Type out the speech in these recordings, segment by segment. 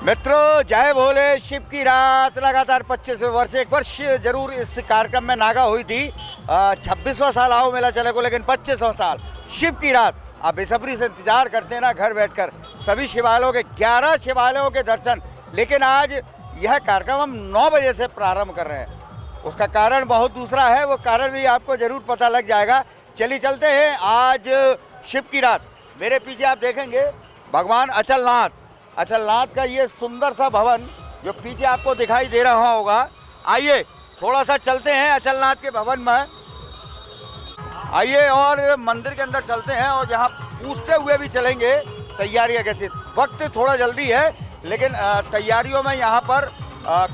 मित्रों, जय भोले। शिव की रात लगातार 25वें वर्ष, एक वर्ष जरूर इस कार्यक्रम में नागा हुई थी। 26वां साल आओ मेला चले को, लेकिन 25वां साल शिव की रात आप बेसब्री से इंतजार करते हैं ना घर बैठकर सभी शिवालयों के 11 शिवालयों के दर्शन। लेकिन आज यह कार्यक्रम हम 9 बजे से प्रारंभ कर रहे हैं। उसका कारण बहुत दूसरा है, वो कारण भी आपको जरूर पता लग जाएगा। चलिए चलते हैं। आज शिव की रात मेरे पीछे आप देखेंगे भगवान अचलनाथ का ये सुंदर सा भवन जो पीछे आपको दिखाई दे रहा होगा। आइए थोड़ा सा चलते हैं अचलनाथ के भवन में, आइए और मंदिर के अंदर चलते हैं और यहाँ पूछते हुए भी चलेंगे तैयारियाँ कैसी। वक्त थोड़ा जल्दी है लेकिन तैयारियों में यहाँ पर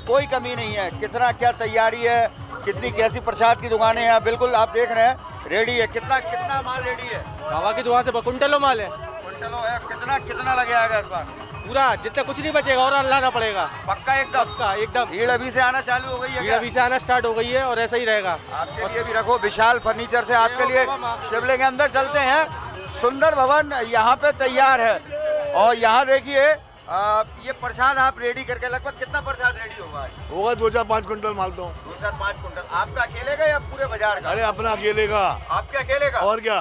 कोई कमी नहीं है। कितना क्या तैयारी है, कितनी कैसी प्रसाद की दुकानें हैं, बिल्कुल आप देख रहे हैं रेडी है। कितना माल रेडी है? बाबा की दुआ से कुंटलों माल है। कुंटलों है। कितना लगे आएगा इस बार? पूरा जितना कुछ नहीं बचेगा और लाना पड़ेगा। पक्का एकदम। भीड़ अभी से आना चालू हो गई है? अभी से आना स्टार्ट हो गई है और ऐसा ही रहेगा। आपके लिए भी रखो विशाल फर्नीचर से आपके लिए। शिवलिंग के अंदर चलते हैं। सुंदर भवन यहाँ पे तैयार है और यहाँ देखिए ये प्रसाद आप रेडी करके, लगभग कितना प्रसाद रेडी होगा? 2-4-5 कुंटल माल दो। 2-4-5 कुंटल आपका अकेले का या पूरे बाजार का? अरे अपना अकेले का। आपके अकेले का? और क्या,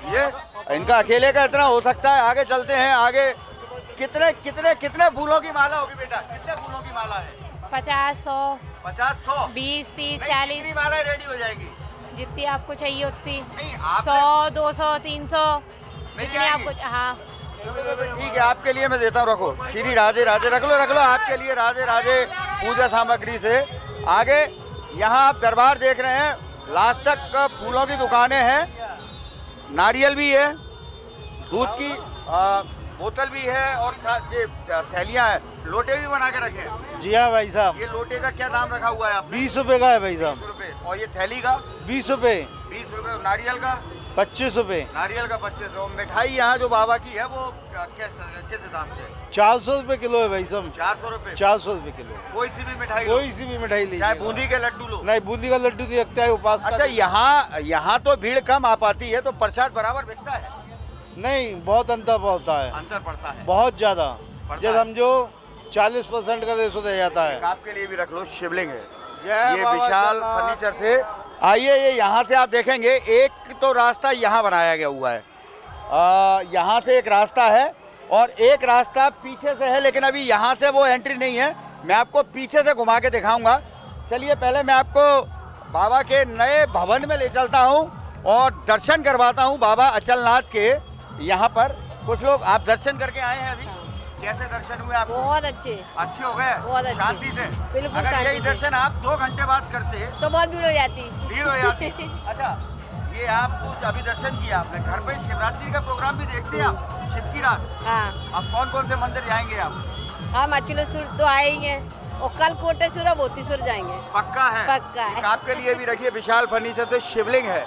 ये इनका अकेले का इतना हो सकता है। आगे चलते हैं। आगे कितने फूलों की माला होगी बेटा? कितने फूलों की माला है? 50, 100, 50-100, 20, 30, 40 40 माला रेडी हो जाएगी। जितनी आपको चाहिए उतनी। नहीं, आप 100, 200, 300 मिल जितनी जाएगी। आपको। हाँ ठीक है, आपके लिए मैं देता हूँ। रखो श्री राधे राधे, रख लो आपके लिए राधे राधे पूजा सामग्री से। आगे यहाँ आप दरबार देख रहे हैं, लास्ट तक फूलों की दुकानें हैं, नारियल भी है, दूध की बोतल भी है और ये थैलियाँ हैं, लोटे भी बना के रखे हैं। जी हाँ भाई साहब। ये लोटे का क्या दाम रखा हुआ है आपने? 20 रुपए का है भाई साहब। 20 रुपए। और ये थैली का? 20 रुपए। 20 रुपए। नारियल का? 25 रुपए। नारियल का 25। और मिठाई यहाँ जो बाबा की है वो किस दाम से? 400 रुपए किलो है भाई साहब। 400 रुपए। 400 रुपए किलो। कोई सी भी मिठाई लो। कोई सी भी मिठाई लीजिए। चाहे बूंदी के लड्डू लो। नहीं, बूंदी का लड्डू देखता है उपास का। अच्छा, यहाँ तो भीड़ कम आ पाती है तो प्रसाद बराबर बिकता है? नहीं, बहुत अंतर पड़ता है। अंतर पड़ता है बहुत ज्यादा। पड़ता जब है। समझो 40% का रेशो दे जाता है। आपके लिए भी रख लो, शिवलिंग है जय ये बाबा विशाल जगन्नाथ। फर्नीचर से। आइए, ये यहाँ से आप देखेंगे एक तो रास्ता यहाँ बनाया गया हुआ है, यहाँ से एक रास्ता है और एक रास्ता पीछे से है, लेकिन अभी यहाँ से वो एंट्री नहीं है। मैं आपको पीछे से घुमा के दिखाऊंगा। चलिए पहले मैं आपको बाबा के नए भवन में ले चलता हूँ और दर्शन करवाता हूँ बाबा अचलनाथ के। यहाँ पर कुछ लोग, आप दर्शन करके आए हैं अभी, कैसे दर्शन हुए आपको? बहुत अच्छे हो गए? बहुत अच्छे। शांति से? बिल्कुल अगर शांति यही से। दर्शन आप 2 घंटे बाद करते तो बहुत भीड़ हो जाती। भीड़ हो जाती। अच्छा, ये आपको अभी दर्शन किया आपने, घर पे शिवरात्रि का प्रोग्राम भी देखते हैं आप? शिव की रात हाँ अब कौन से मंदिर जाएंगे आप? हम अचलेश्वर तो आए ही हैं और कल कोटेश्वर और मोतीश्वर जाएंगे। पक्का है? पक्का है। एक आपके लिए भी रखिए विशाल फर्नीचर से शिवलिंग है।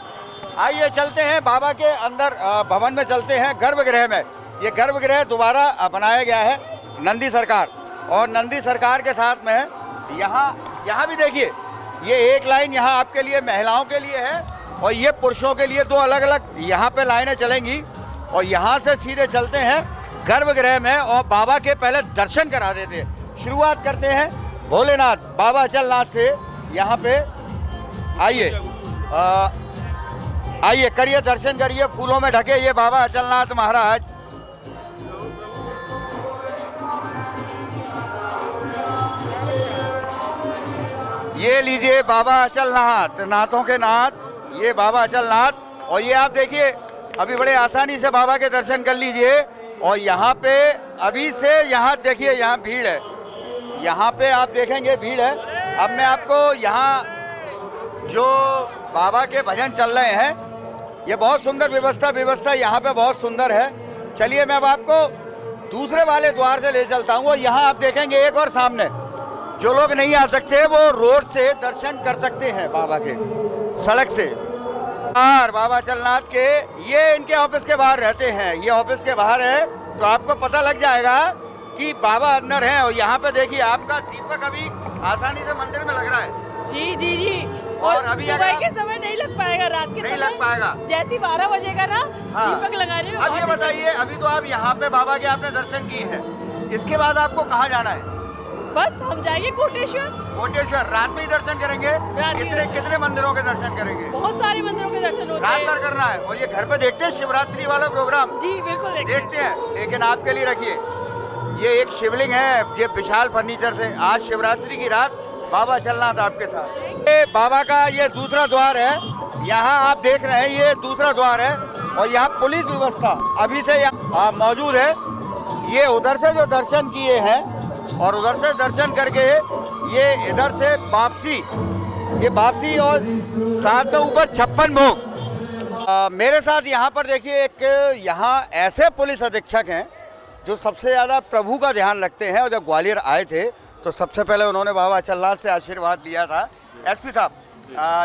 आइए चलते हैं बाबा के अंदर भवन में चलते हैं, गर्भगृह में। ये गर्भगृह दोबारा बनाया गया है नंदी सरकार, और नंदी सरकार के साथ में है। यहाँ भी देखिए, ये एक लाइन यहाँ आपके लिए महिलाओं के लिए है और ये पुरुषों के लिए 2 अलग अलग यहाँ पे लाइनें चलेंगी। और यहाँ से सीधे चलते हैं गर्भगृह में और बाबा के पहले दर्शन करा देते हैं। शुरुआत करते हैं भोलेनाथ बाबा अचलनाथ से। यहाँ पे आइए करिए दर्शन करिए, फूलों में ढके ये बाबा अचलनाथ महाराज। ये लीजिए बाबा अचलनाथ, नाथों के नाथ, ये बाबा अचलनाथ। और ये आप देखिए अभी बड़े आसानी से बाबा के दर्शन कर लीजिए। और यहाँ पे अभी से यहाँ देखिए, यहाँ भीड़ है, यहाँ पे आप देखेंगे भीड़ है। अब मैं आपको यहाँ जो बाबा के भजन चल रहे हैं, ये बहुत सुंदर व्यवस्था यहाँ पे बहुत सुंदर है। चलिए मैं अब आपको दूसरे वाले द्वार से ले चलता हूँ और यहाँ आप देखेंगे एक और सामने जो लोग नहीं आ सकते वो रोड से दर्शन कर सकते हैं बाबा के, सड़क से। और बाबा अचलनाथ के ये इनके ऑफिस के बाहर रहते हैं, ये ऑफिस के बाहर है तो आपको पता लग जाएगा कि बाबा अंदर हैं। और यहाँ पे देखिए आपका दीपक अभी आसानी से मंदिर में लग रहा है। जी जी जी। और अभी सुबह के समय नहीं लग पाएगा, रात के नहीं समय लग पाएगा। जैसे 12 बजेगा ना हाँ। दीपक लगाने में अब ये बहुत बताइए, अभी तो आप यहाँ पे बाबा के आपने दर्शन किए हैं, इसके बाद आपको कहाँ जाना है? बस हम जाएंगे कोटेश्वर। कोटेश्वर रात में ही दर्शन करेंगे? रात में। कितने मंदिरों के दर्शन करेंगे? बहुत सारे मंदिरों के दर्शन होते रात हैं। भर करना है। और ये घर पे देखते हैं शिवरात्रि वाला प्रोग्राम? जी बिल्कुल देखते हैं। देखते हैं, लेकिन आपके लिए रखिए, ये एक शिवलिंग है, ये विशाल फर्नीचर से। आज शिवरात्रि की रात बाबा चलनाथ आपके साथ। ये बाबा का ये दूसरा द्वार है, यहाँ आप देख रहे हैं, ये दूसरा द्वार है। और यहाँ पुलिस व्यवस्था अभी से यहाँ मौजूद है। ये उधर से जो दर्शन किए हैं और उधर से दर्शन करके ये इधर से वापसी, ये वापसी और साथ में ऊपर 56 भोग। मेरे साथ यहाँ पर देखिए एक यहाँ ऐसे पुलिस अधीक्षक हैं जो सबसे ज़्यादा प्रभु का ध्यान रखते हैं। और जब ग्वालियर आए थे तो सबसे पहले उन्होंने बाबा चलनाथ से आशीर्वाद लिया था। एसपी साहब,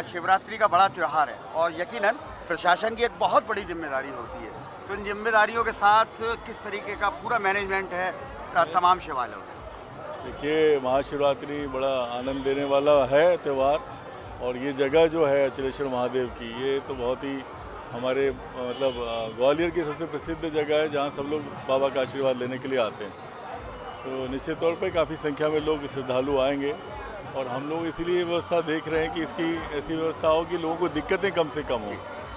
शिवरात्रि का बड़ा त्यौहार है और यकीनन प्रशासन की एक बहुत बड़ी जिम्मेदारी होती है, तो इन जिम्मेदारियों के साथ किस तरीके का पूरा मैनेजमेंट है तमाम शिवालयों में? देखिए, महाशिवरात्रि बड़ा आनंद देने वाला है त्यौहार। और ये जगह जो है अचलेश्वर महादेव की, ये तो बहुत ही हमारे मतलब ग्वालियर की सबसे प्रसिद्ध जगह है जहाँ सब लोग बाबा का आशीर्वाद लेने के लिए आते हैं। तो निश्चित तौर पे काफ़ी संख्या में लोग श्रद्धालु आएंगे और हम लोग इसीलिए व्यवस्था देख रहे हैं कि इसकी ऐसी व्यवस्था हो कि लोगों को दिक्कतें कम से कम हो।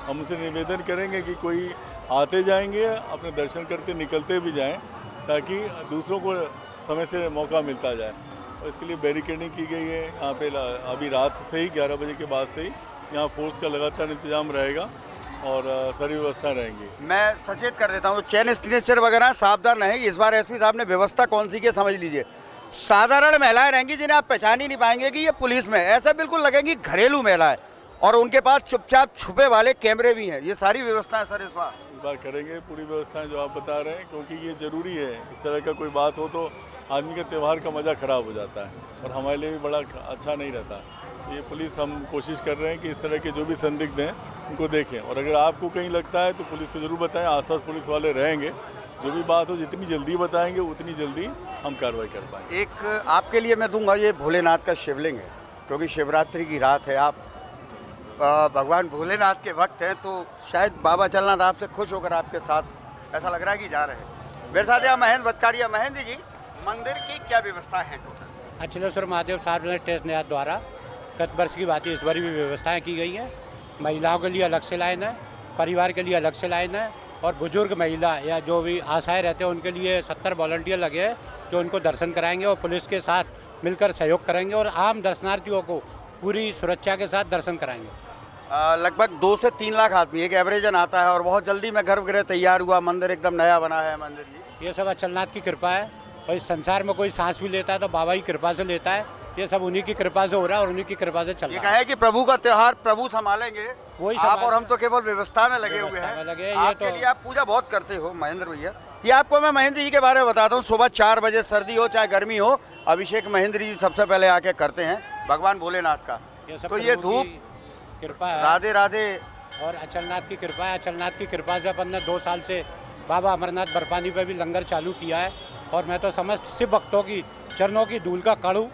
हम उनसे निवेदन करेंगे कि कोई आते जाएंगे अपने दर्शन करते निकलते भी जाएं, ताकि दूसरों को समय से मौका मिलता जाए। और इसके लिए बैरिकेडिंग की गई है यहाँ पे। अभी रात से ही 11 बजे के बाद से ही यहाँ फोर्स का लगातार इंतजाम रहेगा और सारी व्यवस्था रहेंगी। मैं सचेत कर देता हूँ, चेन स्ट्रेचर वगैरह सावधान रहें। इस बार एसपी साहब ने व्यवस्था कौन सी की समझ लीजिए। साधारण महिलाएं रहेंगी जिन्हें आप पहचान ही नहीं पाएंगे कि ये पुलिस में, ऐसा बिल्कुल लगेंगी घरेलू महिलाएं। और उनके पास चुपचाप छुपे वाले कैमरे भी हैं। ये सारी व्यवस्थाएं सर इस बार करेंगे, पूरी व्यवस्थाएं जो आप बता रहे हैं, क्योंकि ये ज़रूरी है। इस तरह का कोई बात हो तो आदमी के त्यौहार का मज़ा ख़राब हो जाता है और हमारे लिए भी बड़ा अच्छा नहीं रहता। ये पुलिस, हम कोशिश कर रहे हैं कि इस तरह के जो भी संदिग्ध हैं उनको देखें। और अगर आपको कहीं लगता है तो पुलिस को ज़रूर बताएं, आसपास पुलिस वाले रहेंगे। जो भी बात हो जितनी जल्दी बताएंगे उतनी जल्दी हम कार्रवाई कर पाएंगे। एक आपके लिए मैं दूंगा, ये भोलेनाथ का शिवलिंग है, क्योंकि शिवरात्रि की रात है। आप भगवान भोलेनाथ के भक्त हैं, तो शायद बाबा चलनाथ आपसे खुश होकर आपके साथ ऐसा लग रहा है कि जा रहे हैं। मेरे साथ यहाँ महेंद्र भटकारिया। महेंद्र जी, मंदिर की क्या व्यवस्था है टोटल? अचलेश्वर महादेव सार्वजनिक ट्रस्ट न्यास द्वारा गत वर्ष की बात इस बार भी व्यवस्थाएं की गई हैं। महिलाओं के लिए अलग से लाइन है, परिवार के लिए अलग से लाइन है, और बुजुर्ग महिला या जो भी आशाएं रहते हैं उनके लिए 70 वॉलंटियर लगे हैं जो उनको दर्शन कराएंगे और पुलिस के साथ मिलकर सहयोग करेंगे और आम दर्शनार्थियों को पूरी सुरक्षा के साथ दर्शन कराएंगे। लगभग 2 से 3 लाख आदमी एक एवरेजन आता है और बहुत जल्दी में गर्भगृह तैयार हुआ, मंदिर एकदम नया बना है। मंदिर जी, ये सब अचलनाथ की कृपा है। और इस संसार में कोई सांस भी लेता है तो बाबा की कृपा से लेता है। ये सब उन्हीं की कृपा से हो रहा है और उन्हीं की कृपा से चल ये रहा है। कहे कि प्रभु का त्योहार प्रभु संभालेंगे, वही आप और हम तो केवल व्यवस्था में लगे हुए व्यवस्था में लगे हैं। हैं। ये आपके तो- लिए आप पूजा बहुत करते हो महेंद्र भैया। ये आपको मैं महेंद्र जी के बारे में बताता हूँ। सुबह 4 बजे, सर्दी हो चाहे गर्मी हो, अभिषेक महेंद्र जी सबसे पहले आके करते हैं भगवान भोलेनाथ का। सब तो ये प्रभु धूप, की कृपा है राधे राधे। और अचलनाथ की कृपा है। अचलनाथ की कृपा से अपन ने 2 साल से बाबा अमरनाथ बर्फानी पे भी लंगर चालू किया है। और मैं तो समस्त शिव भक्तों की चरणों की धूल का कण हूँ।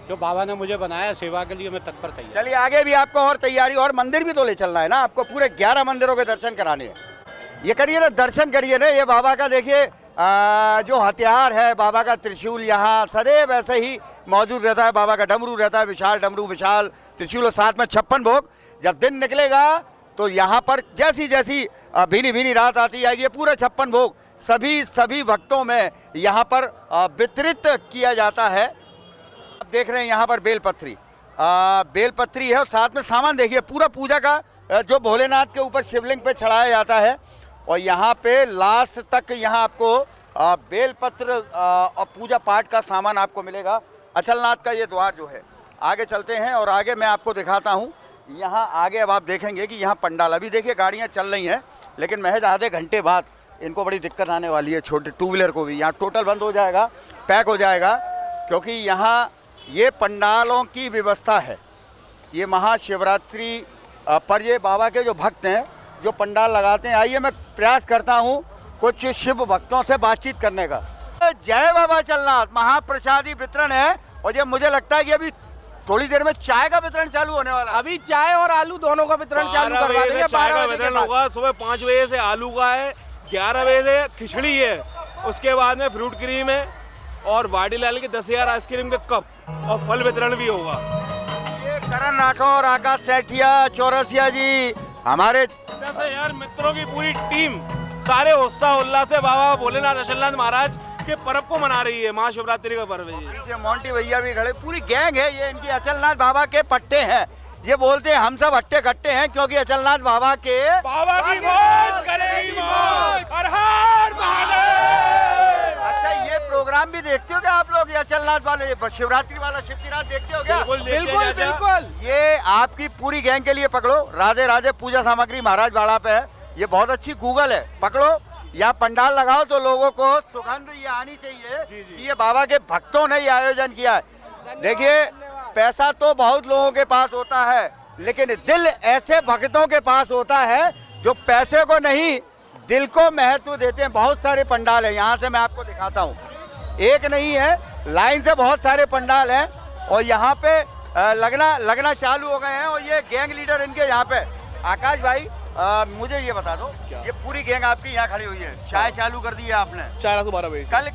जो बाबा ने मुझे बनाया, सेवा के लिए मैं तत्पर तैयार। चलिए आगे भी आपको और तैयारी, और मंदिर भी तो ले चलना है ना आपको, पूरे 11 मंदिरों के दर्शन कराने हैं। ये करिए ना, दर्शन करिए ना। ये बाबा का देखिए जो हथियार है, बाबा का त्रिशूल यहाँ सदैव ऐसे ही मौजूद रहता है। बाबा का डमरू रहता है, विशाल डमरू, विशाल त्रिशूल और साथ में 56 भोग। जब दिन निकलेगा तो यहाँ पर जैसी जैसी भीनी भीनी रात आती जाएगी, ये पूरे 56 भोग सभी भक्तों में यहाँ पर वितरित किया जाता है। आप देख रहे हैं यहाँ पर बेलपत्री है और साथ में सामान देखिए पूरा पूजा का, जो भोलेनाथ के ऊपर शिवलिंग पे चढ़ाया जाता है। और यहाँ पे लास्ट तक यहाँ आपको बेलपत्र और पूजा पाठ का सामान आपको मिलेगा। अचलनाथ का ये द्वार जो है, आगे चलते हैं और आगे मैं आपको दिखाता हूँ। यहाँ आगे अब आप देखेंगे कि यहाँ पंडाल, अभी देखिए गाड़ियाँ चल रही हैं, लेकिन महज आधे घंटे बाद इनको बड़ी दिक्कत आने वाली है। छोटे 2 व्हीलर को भी यहाँ टोटल बंद हो जाएगा, पैक हो जाएगा, क्योंकि यहाँ ये पंडालों की व्यवस्था है। ये महाशिवरात्रि पर ये बाबा के जो भक्त हैं जो पंडाल लगाते हैं। आइए मैं प्रयास करता हूँ कुछ शिव भक्तों से बातचीत करने का। जय बाबा चलनाथ। महाप्रसादी वितरण है और ये मुझे लगता है कि अभी थोड़ी देर में चाय का वितरण चालू होने वाला है। अभी चाय और आलू दोनों का वितरण चालू करवा देंगे। चाय का वितरण होगा। सुबह 5 बजे से आलू का है, 11 बजे से खिचड़ी है, उसके बाद में फ्रूट क्रीम है और वाडीलाल के 10,000 आइसक्रीम के कप और फल वितरण भी होगा। ये करण राठौर, आकाश सेठिया, चौरसिया जी, हमारे 10,000 मित्रों की पूरी टीम सारे उत्साह उल्लास से बाबा भोलेनाथ अचलनाथ महाराज के पर्व को मना रही है। महाशिवरात्रि का पर्व है ये। पीछे मोंटी भैया भी खड़े, पूरी गैंग है ये, इनकी अचलनाथ बाबा के पट्टे हैं। ये बोलते हैं हम सब हट्टे कट्टे हैं क्योंकि अचलनाथ बाबा के बाबा की मौज करेगी मौज, हर हर महादेव। अच्छा, ये प्रोग्राम भी देखते हो क्या आप लोग? ये अचलनाथ वाले, ये शिवरात्रि वाला शिव की रात देखते हो क्या? बिल्कुल बिल्कुल। ये आपकी पूरी गैंग के लिए पकड़ो। राधे राधे पूजा सामग्री महाराज बाड़ा पे है। ये बहुत अच्छी गूगल है, पकड़ो। यहाँ पंडाल लगाओ तो लोगों को सुगंध ये आनी चाहिए कि ये बाबा के भक्तों ने ये आयोजन किया है। देखिए, पैसा तो बहुत लोगों के पास होता है, लेकिन दिल ऐसे भक्तों के पास होता है जो पैसे को नहीं, दिल को महत्व देते हैं। बहुत सारे पंडाल हैं, यहाँ से मैं आपको दिखाता हूँ, एक नहीं है, लाइन से बहुत सारे पंडाल हैं और यहाँ पे लगना चालू हो गए हैं। और ये गैंग लीडर इनके यहाँ पे आकाश भाई, मुझे ये बता दो, ये पूरी गैंग आपकी यहाँ खड़ी हुई है, चाय चालू कर दी है आपने 4 से 12 बजे। कल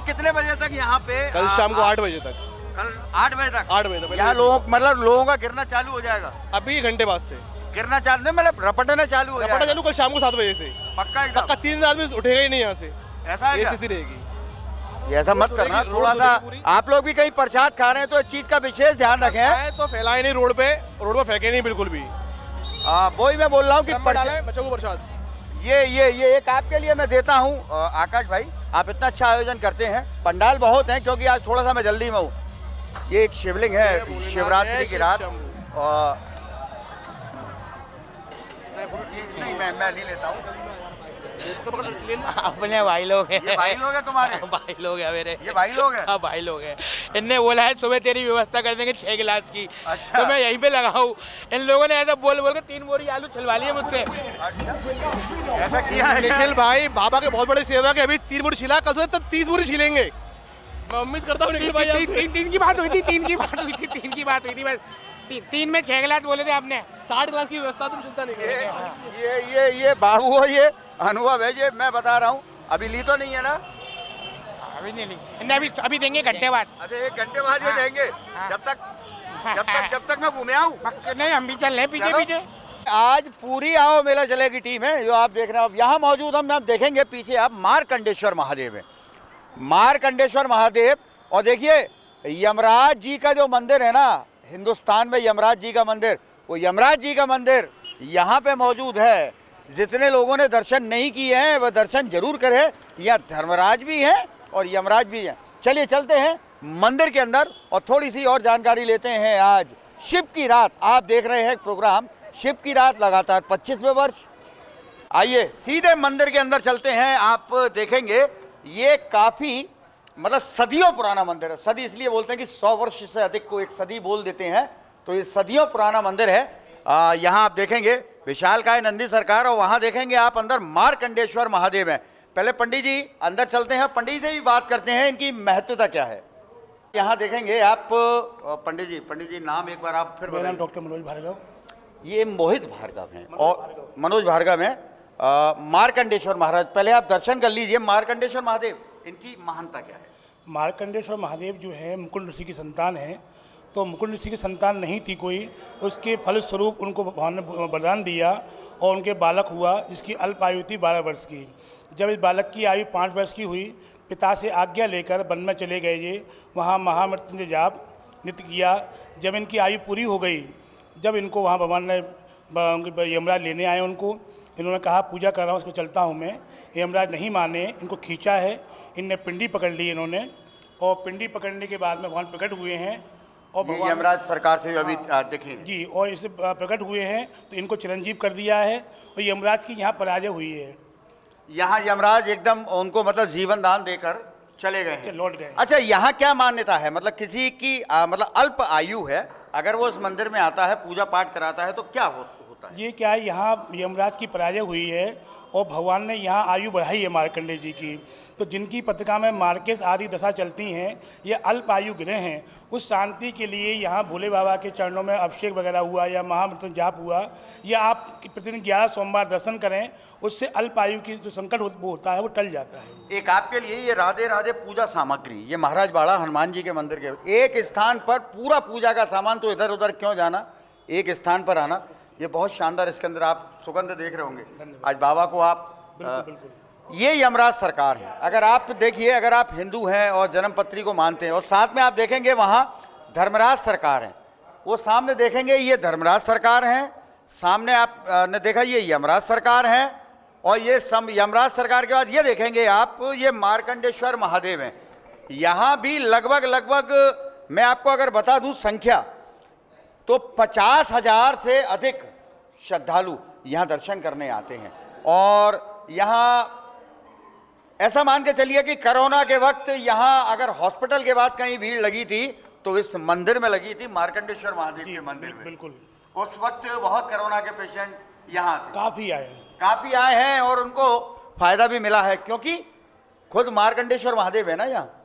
कितने बजे तक यहाँ पे? कल शाम को 8 बजे तक। कल 8 बजे तक? 8 बजे तक यहाँ लोगों का गिरना चालू हो जाएगा? अभी 1 घंटे बाद से गिरना चालू नहीं, मतलब रपटना चालू हो जाएगा? चालू कल शाम को 7 बजे से पक्का एकदम? पक्का 3 आदमी उठेगा ही नहीं यहाँ से, ऐसा है क्या? स्थिति रहेगी। ये ऐसा मत करना, थोड़ा सा आप लोग भी कहीं प्रसाद खा रहे हैं तो इस चीज का विशेष ध्यान रखें। तो फैलाए नहीं रोड पे फेंके नहीं बिल्कुल भी। वही मैं बोल रहा हूँ कि बच्चों को प्रसाद ये एक आपके लिए मैं देता हूँ। आकाश भाई, आप इतना अच्छा आयोजन करते हैं, पंडाल बहुत हैं क्योंकि आज थोड़ा सा मैं जल्दी में हूँ। ये एक शिवलिंग है शिवरात्रि की रात, और नहीं मैं नहीं लेता हूँ। अपने भाई लोग हैं। ये भाई लोग हैं तुम्हारे? भाई लोग हैं मेरे। ये भाई लोग हैं? हाँ भाई लोग हैं। इनने बोला है सुबह तेरी व्यवस्था कर देंगे 6 गिलास की। अच्छा। तो मैं यहीं पे लगा हूँ। इन लोगों ने ऐसा बोल के 3 बोरी आलू छलवा लिए मुझसे। अच्छा, ऐसा किया है? निखिल भाई बाबा के बहुत बड़े सेवक है, अभी 3 बोरी छिला, कल तक 30 बोरी छिलेंगे। मैं उम्मीद करता हूँ निखिल भाई। 3 की बात हुई थी, 3 की बात हुई थी बस। 3 में 6 गिलास बोले थे आपने। 60 गिलास की व्यवस्था तुम चिंता नहीं करोगे। ये बाबू हो, ये अनुभव है, ये मैं बता रहा हूँ। अभी ली तो नहीं है ना? अभी नहीं ली, अभी देंगे घंटे बाद। अच्छा, 1 घंटे बाद ये देंगे? जब तक मैं घूमे आऊँ? नहीं, हम भी चल रहे पीछे। आज पूरी आओ मेला चले की टीम है जो आप देख रहे हैं। अब यहाँ मौजूद हम देखेंगे पीछे आप मार्कंडेश्वर महादेव है, मार्कंडेश्वर महादेव। और देखिए यमराज जी का जो मंदिर है ना, हिंदुस्तान में यमराज जी का मंदिर, वो यमराज जी का मंदिर यहाँ पे मौजूद है। जितने लोगों ने दर्शन नहीं किए हैं वह दर्शन जरूर करें। यहाँ धर्मराज भी हैं और यमराज भी हैं। चलिए चलते हैं मंदिर के अंदर और थोड़ी सी और जानकारी लेते हैं। आज शिव की रात, आप देख रहे हैं प्रोग्राम शिव की रात, लगातार 25वें वर्ष। आइए सीधे मंदिर के अंदर चलते हैं। आप देखेंगे ये काफ़ी मतलब सदियों पुराना मंदिर है। सदी इसलिए बोलते हैं कि 100 वर्ष से अधिक को एक सदी बोल देते हैं, तो ये सदियों पुराना मंदिर है। यहाँ आप देखेंगे विशालकाय नंदी सरकार, और वहाँ देखेंगे आप अंदर मार्कंडेश्वर महादेव हैं। पहले पंडित जी अंदर चलते हैं, पंडित से भी बात करते हैं इनकी महत्वता क्या है। यहाँ देखेंगे आप पंडित जी नाम एक बार आप फिर बताइए। डॉक्टर मनोज भार्गव। ये मोहित भार्गव हैं और मनोज भार्गव हैं। मार्कंडेश्वर महाराज, पहले आप दर्शन कर लीजिए। मार्कंडेश्वर महादेव, इनकी महानता क्या है? मार्कंडेश्वर महादेव जो है मुकुंद ऋषि की संतान है। तो मुकुंद ऋषि की संतान नहीं थी कोई, उसके फलस्वरूप उनको भगवान ने वरदान दिया और उनके बालक हुआ, जिसकी अल्प आयु थी 12 वर्ष की। जब इस बालक की आयु 5 वर्ष की हुई, पिता से आज्ञा लेकर वन में चले गए ये। वहाँ महामृत्युंजय जाप नित्य किया। जब इनकी आयु पूरी हो गई, जब इनको वहाँ भगवान ने यमराज लेने आए उनको, इन्होंने कहा पूजा कर रहा हूँ, उसको चलता हूँ मैं। यमराज नहीं माने, इनको खींचा है, इनने पिंडी पकड़ ली इन्होंने, और पिंडी पकड़ने के बाद में भगवान प्रकट हुए हैं और भगवान यमराज सरकार से अभी देखेंगे जी, और इसे प्रकट हुए हैं तो इनको चिरंजीव कर दिया है और यमराज की यहाँ पराजय हुई है। यहाँ यमराज एकदम उनको मतलब जीवन दान देकर चले गए हैं, लौट गए। अच्छा, यहाँ क्या मान्यता है? मतलब किसी की मतलब अल्प आयु है, अगर वो इस मंदिर में आता है, पूजा पाठ कराता है, तो क्या होता है? ये क्या है, यहाँ यमराज की पराजय हुई है और भगवान ने यहाँ आयु बढ़ाई है मार्कंडेय जी की। तो जिनकी पत्रिका में मार्केस आदि दशा चलती हैं, ये अल्प आयु गिरे हैं, उस शांति के लिए यहाँ भोले बाबा के चरणों में अभिषेक वगैरह हुआ या महामृत्युंजय जाप हुआ, या आप प्रतिदिन 11 सोमवार दर्शन करें, उससे अल्प आयु की जो संकट होता है वो टल जाता है। एक आपके लिए ये राधे राधे पूजा सामग्री, ये महाराज बाड़ा हनुमान जी के मंदिर के एक स्थान पर पूरा पूजा का सामान, तो इधर उधर क्यों जाना, एक स्थान पर आना, ये बहुत शानदार। इसके अंदर आप सुगंध देख रहे होंगे आज बाबा को आप ये यमराज सरकार है। अगर आप देखिए, अगर आप हिंदू हैं और जन्मपत्री को मानते हैं, और साथ में आप देखेंगे वहाँ धर्मराज सरकार है, वो सामने देखेंगे ये धर्मराज सरकार हैं, सामने आप ने देखा ये यमराज सरकार हैं, और ये यमराज सरकार के बाद ये देखेंगे आप ये मार्कंडेश्वर महादेव हैं। यहाँ भी लगभग मैं आपको अगर बता दूं संख्या, तो 50,000 से अधिक श्रद्धालु यहाँ दर्शन करने आते हैं। और यहाँ ऐसा मान के चलिए कि कोरोना के वक्त यहाँ अगर हॉस्पिटल के बाद कहीं भीड़ लगी थी तो इस मंदिर में लगी थी, मार्कंडेश्वर महादेव के मंदिर में। बिल्कुल उस वक्त बहुत कोरोना के पेशेंट यहाँ थे, काफ़ी आए हैं और उनको फायदा भी मिला है, क्योंकि खुद मार्कंडेश्वर महादेव है ना यहाँ।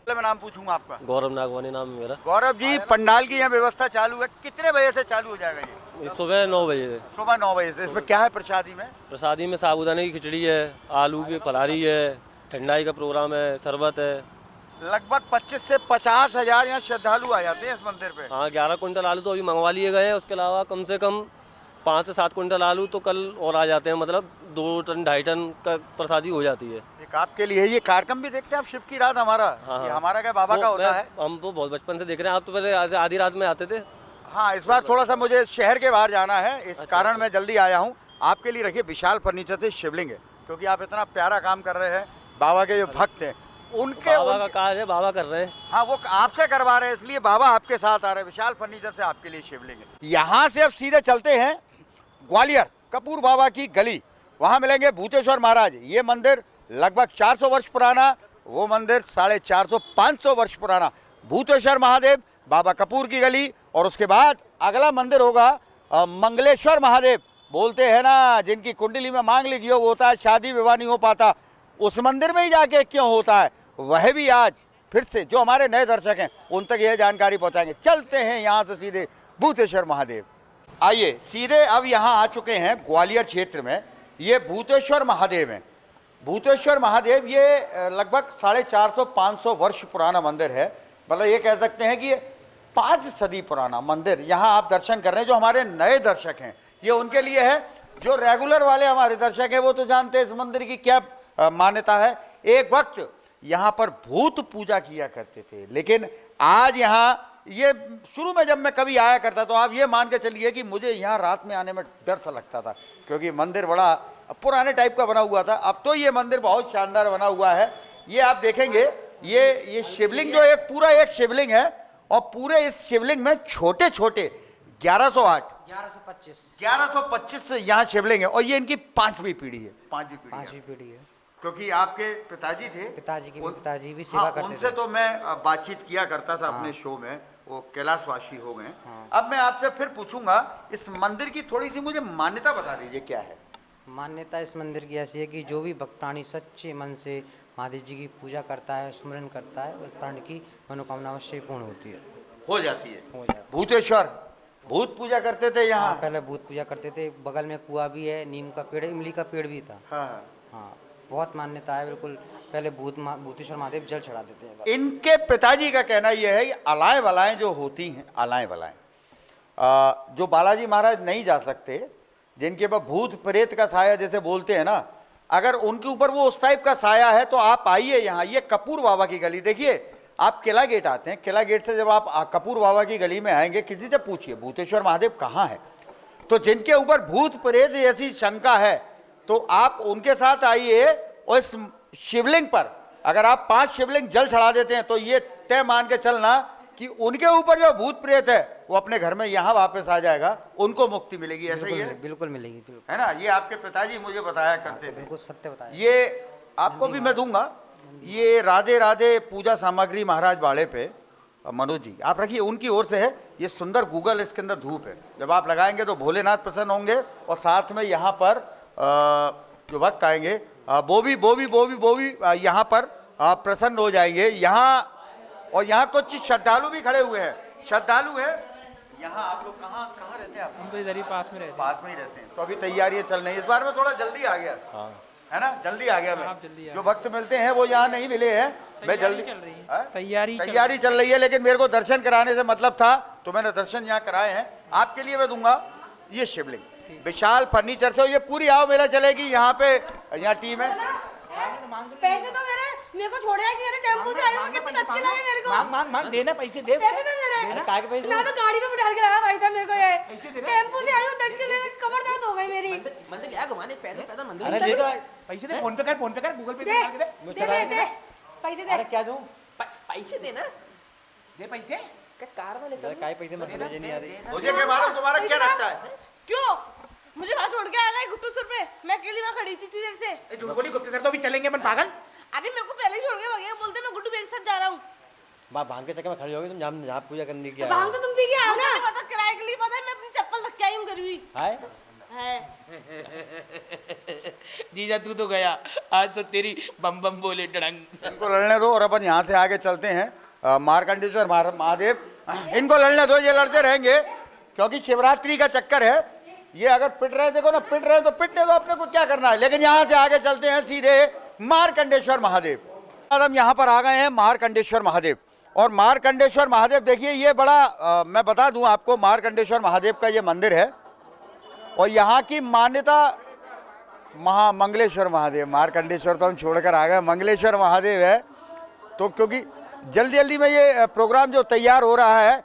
मैं नाम पूछूंगा आपका? गौरव नागवानी नाम है मेरा। गौरव जी, पंडाल की यहाँ व्यवस्था चालू है, कितने बजे से चालू हो जाएगा ये? सुबह 9 बजे से। सुबह 9 बजे से। इसमें क्या है प्रसादी में? प्रसादी में साबूदाने की खिचड़ी है, आलू की फलारी है, ठंडाई का प्रोग्राम है, शरबत है। लगभग 25 से 50,000 यहाँ श्रद्धालु आ जाते हैं इस मंदिर पे। हाँ, 11 कुंटल आलू तो अभी मंगवा लिए गए हैं, उसके अलावा कम से कम 5 से 7 कुंटल आलू तो कल और आ जाते हैं, मतलब 2 टन 2.5 टन का प्रसादी हो जाती है। एक आपके लिए ये कार्यक्रम भी देखते हैं आप, शिव की रात हमारा? हाँ, ये हमारा क्या बाबा का होता है? हम तो बहुत बचपन से देख रहे हैं, आप तो पहले आधी रात में आते थे। हाँ, इस बार थोड़ा सा मुझे शहर के बाहर जाना है, इस कारण मैं जल्दी आया हूँ। आपके लिए रखिए विशाल फर्नीचर से शिवलिंग है, क्योंकि आप इतना प्यारा काम कर रहे हैं, बाबा के जो भक्त हैं उनके बाबा का कार्य है, बाबा कर रहे हैं। हाँ, वो आपसे करवा रहे हैं, इसलिए बाबा आपके साथ आ रहे हैं। विशाल फर्नीचर से आपके लिए शिवलिंग है। यहाँ से अब सीधे चलते हैं ग्वालियर कपूर बाबा की गली, वहाँ मिलेंगे भूतेश्वर महाराज। ये मंदिर लगभग 400 वर्ष पुराना, वो मंदिर 450-500 वर्ष पुराना। भूतेश्वर महादेव, बाबा कपूर की गली, और उसके बाद अगला मंदिर होगा मंगलेश्वर महादेव। बोलते हैं ना, जिनकी कुंडली में मांग लिखी हो वो होता है, शादी विवाह नहीं हो पाता। उस मंदिर में ही जाके क्यों होता है, वह भी आज फिर से जो हमारे नए दर्शक हैं उन तक यह जानकारी पहुंचाएंगे। चलते हैं यहाँ से सीधे भूतेश्वर महादेव। आइए सीधे अब यहाँ आ चुके हैं ग्वालियर क्षेत्र में, ये भूतेश्वर महादेव हैं। भूतेश्वर महादेव ये लगभग 450-500 वर्ष पुराना मंदिर है, मतलब ये कह सकते हैं कि ये 5 सदी पुराना मंदिर। यहाँ आप दर्शन कर रहे हैं, जो हमारे नए दर्शक हैं ये उनके लिए है, जो रेगुलर वाले हमारे दर्शक हैं वो तो जानते हैं इस मंदिर की क्या मान्यता है। एक वक्त यहाँ पर भूत पूजा किया करते थे, लेकिन आज यहाँ ये शुरू में जब मैं कभी आया करता तो आप ये मान के चलिए कि मुझे यहाँ रात में आने में डर सा लगता था, क्योंकि मंदिर बड़ा पुराने टाइप का बना हुआ था। अब तो ये मंदिर बहुत शानदार बना हुआ है। ये आप देखेंगे ये शिवलिंग जो एक पूरा एक शिवलिंग है, और पूरे इस शिवलिंग में छोटे छोटे 1125 यहाँ शिवलिंग है, और ये इनकी 5वीं पीढ़ी है। 5वीं पीढ़ी है, क्योंकि आपके पिताजी थे, पिताजी भी सेवा करते थे। उनसे तो मैं बातचीत किया करता था अपने शो में, वो कैलाशवासी हो गए। अब मैं आपसे फिर पूछूंगा, इस मंदिर की थोड़ी सी मुझे मान्यता बता दीजिए, क्या है मान्यता इस मंदिर की? ऐसी है कि जो भी भक्त प्राणी सच्चे मन से महादेव जी की पूजा करता है, स्मरण करता है, उस प्राणी की मनोकामना अवश्य पूर्ण होती है, हो जाती है। भूतेश्वर भूत पूजा करते थे यहाँ? पहले भूत पूजा करते थे। बगल में कुआं भी है, नीम का पेड़, इमली का पेड़ भी था। हाँ, बहुत मान्यता है। बिल्कुल पहले भूतेश्वर महादेव जल चढ़ा देते हैं। इनके पिताजी का कहना यह है कि अलाएं वलाएं जो होती हैं, अलाएं वलाएं जो बालाजी महाराज नहीं जा सकते, जिनके ऊपर भूत प्रेत का साया जैसे बोलते हैं ना, अगर उनके ऊपर वो उस टाइप का साया है तो आप आइए यहाँ, ये कपूर बाबा की गली देखिए। आप किला गेट आते हैं, किला गेट से जब आप कपूर बाबा की गली में आएंगे, किसी से पूछिए भूतेश्वर महादेव कहाँ है, तो जिनके ऊपर भूत प्रेत जैसी शंका है तो आप उनके साथ आइए, और इस शिवलिंग पर अगर आप 5 शिवलिंग जल चढ़ा देते हैं तो ये तय मान के चलना कि उनके ऊपर जो भूत प्रेत है वो अपने घर में यहाँ वापस आ जाएगा, उनको मुक्ति मिलेगी। ऐसा ही है? बिल्कुल मिलेगी, है ना। ये आपके पिताजी मुझे बताया करते थे। बिल्कुल सत्य बताया। ये आपको भी मैं दूंगा, ये राधे राधे पूजा सामग्री महाराज बाड़े पे मनोज जी आप रखिए, उनकी ओर से है। ये सुंदर गूगल, इसके अंदर धूप है, जब आप लगाएंगे तो भोलेनाथ प्रसन्न होंगे। और साथ में यहाँ पर जो भक्त आएंगे वो भी यहाँ पर प्रसन्न हो जाएंगे। यहाँ और यहाँ कुछ श्रद्धालु भी खड़े हुए हैं, श्रद्धालु है यहाँ। आप लोग कहाँ रहते हैं? हम तो इधर ही पास में रहते हैं। पास में ही रहते हैं। तो अभी तैयारियां चल रही है। इस बार में थोड़ा जल्दी आ गया, है ना, जल्दी आ गया मैं। जो भक्त मिलते हैं वो यहाँ नहीं मिले हैं, मैं जल्दी तैयारी चल रही है। लेकिन मेरे को दर्शन कराने से मतलब था तो मैंने दर्शन यहाँ कराए हैं। आपके लिए मैं दूंगा ये शिवलिंग विशाल फर्नीचर से। ये पूरी आओ मेला चलेगी यहाँ पे, यहाँ टीम है। पैसे तो मेरे को छोड़ेगा कि टेम्पो से आया हूं, कितने टच के लाए मेरे को। मांग देना, पैसे दे। पैसे तो मेरे काय के पैसे? मैं तो गाड़ी पे बिठा के लाया भाई था मेरे को। ये टेम्पो से आई हूं, टच के लिए कमर दर्द हो गई मेरी। मंदिर क्या घुमाने पैसे पैदा मंदिर। अरे दे दो पैसे, दे फोन पे कर, गूगल पे दे पैसे दे। अरे क्या दूं? पैसे दे ना, दे पैसे। कार में ले चल। काय पैसे मत मुझे नहीं आ रही। मुझे के मालूम तुम्हारा क्या लगता है? क्यों मुझे वहाँ छोड़ के आ गए गुप्तेश्वर पे? मैं अकेली वहाँ खड़ी थी देर से। झूठ बोली, गुप्तेश्वर तो अभी चलेंगे अपन पागल। अरे मेरे को पहले ही छोड़ के भागे, बोलते मैं गुड्डू के साथ जा रहा हूँ। भांग के चक्कर में खड़ी होगी तुम, जहाँ पूजा करने की। भांग तो तुम पी के आओ ना। पता किराए के लिए पता है, मैं अपनी चप्पल रख के आई हूँ घर भी। है जीजा तू तो गया, आज तो तेरी बम बम बोले डंग। इनको लड़ने दो और अपन यहाँ से आगे चलते हैं। मार्कंडेश्वर महादेव, इनको लड़ने दो, ये लड़ते रहेंगे क्योंकि शिवरात्रि का चक्कर है। ये अगर पिट रहे, देखो ना, पिट रहे तो पिटने दो, अपने को क्या करना है। लेकिन यहाँ से आगे चलते हैं सीधे मार्कंडेश्वर महादेव। हम यहाँ पर आ गए हैं मार्कंडेश्वर महादेव। और मार्कंडेश्वर महादेव देखिए, ये बड़ा मैं बता दूं आपको, मार्कंडेश्वर महादेव का ये मंदिर है और यहाँ की मान्यता मंगलेश्वर महादेव। मार्कंडेश्वर तो हम छोड़कर आ गए, मंगलेश्वर महादेव है। तो क्योंकि जल्दी जल्दी में ये प्रोग्राम जो तैयार हो रहा है,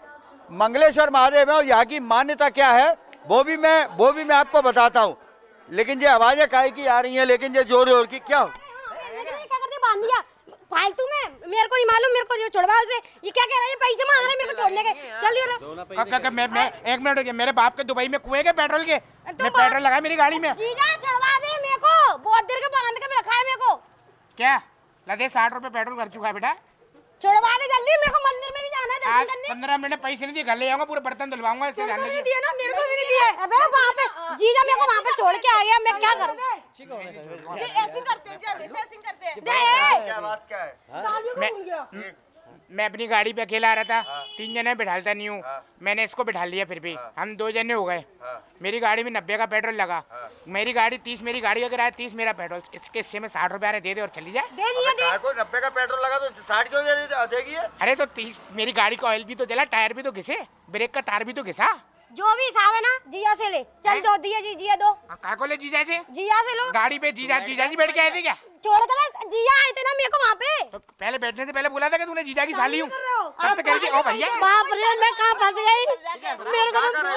मंगलेश्वर महादेव है और यहाँ की मान्यता क्या है वो भी मैं आपको बताता हूँ। लेकिन ये आवाजें काहे की आ रही हैं, लेकिन ये जोर जोर की क्या क्या करते बांध दिया फालतू में? मेरे को नहीं मालूम, मेरे को जो छोड़वा उसे। ये क्या कह रहा है? पैसे मांग रहा है मेरे को छोड़ने के। जल्दी मैं 1 मिनट रुकिए। मेरे बाप के दुबई में कुएं के पेट्रोल के, मैं पेट्रोल लगाया मेरी गाड़ी में। जीजा छोड़वा दे मेरे को, बहुत देर का बांध के रखा है मेरे को। क्या लदे 60 रुपए पेट्रोल कर चुका है बेटा। छोड़वा दे जल्दी, मेरे को मंदिर में भी जाना है दर्शन करने। 15 मिनट पैसे नहीं दिए, घर ले जाऊंगा, पूरे बर्तन धुलवाऊंगा। इससे मेरे को नहीं दिए ना, मेरे को भी नहीं दिए। अबे वहां पे जीजा मेरे को वहां पे छोड़ के आ गया, मैं क्या करूं? ऐसे करते हैं, हमेशा ऐसे करते हैं। क्या बात क्या है? मैं अपनी गाड़ी पे अकेला आ रहा था, 3 जने बिठालता नहीं हूँ, मैंने इसको बिठा लिया। फिर भी हम 2 जने हो गए। मेरी गाड़ी में 90 का पेट्रोल लगा, मेरी गाड़ी 30, मेरी गाड़ी का किराया 30, मेरा पेट्रोल। इसके हिस्से में 60 रुपए आ रहे, दे दे और चली जाए। 90 का पेट्रोल लगा तो 60 क्यों देगी? अरे तो 30, मेरी गाड़ी का ऑयल भी तो जला, टायर भी तो घिसे, ब्रेक का तार भी तो घिसा। जो भी हिसाब है ना जिया से ले चल। दो दिया जी, जिया दो। का को ले जीजा से? जिया से लो। गाड़ी पे जीजा जी बैठ के आए थे क्या? छोड़ कर जिया आए थे ना मेरे को वहाँ पे। तो पहले बैठने से पहले बोला था कि तूने जीजा की साली हूँ। तब तो कह रही थी ओ भैया। बाप रे, मैं कहाँ फंस गई? मेरे को मंदिर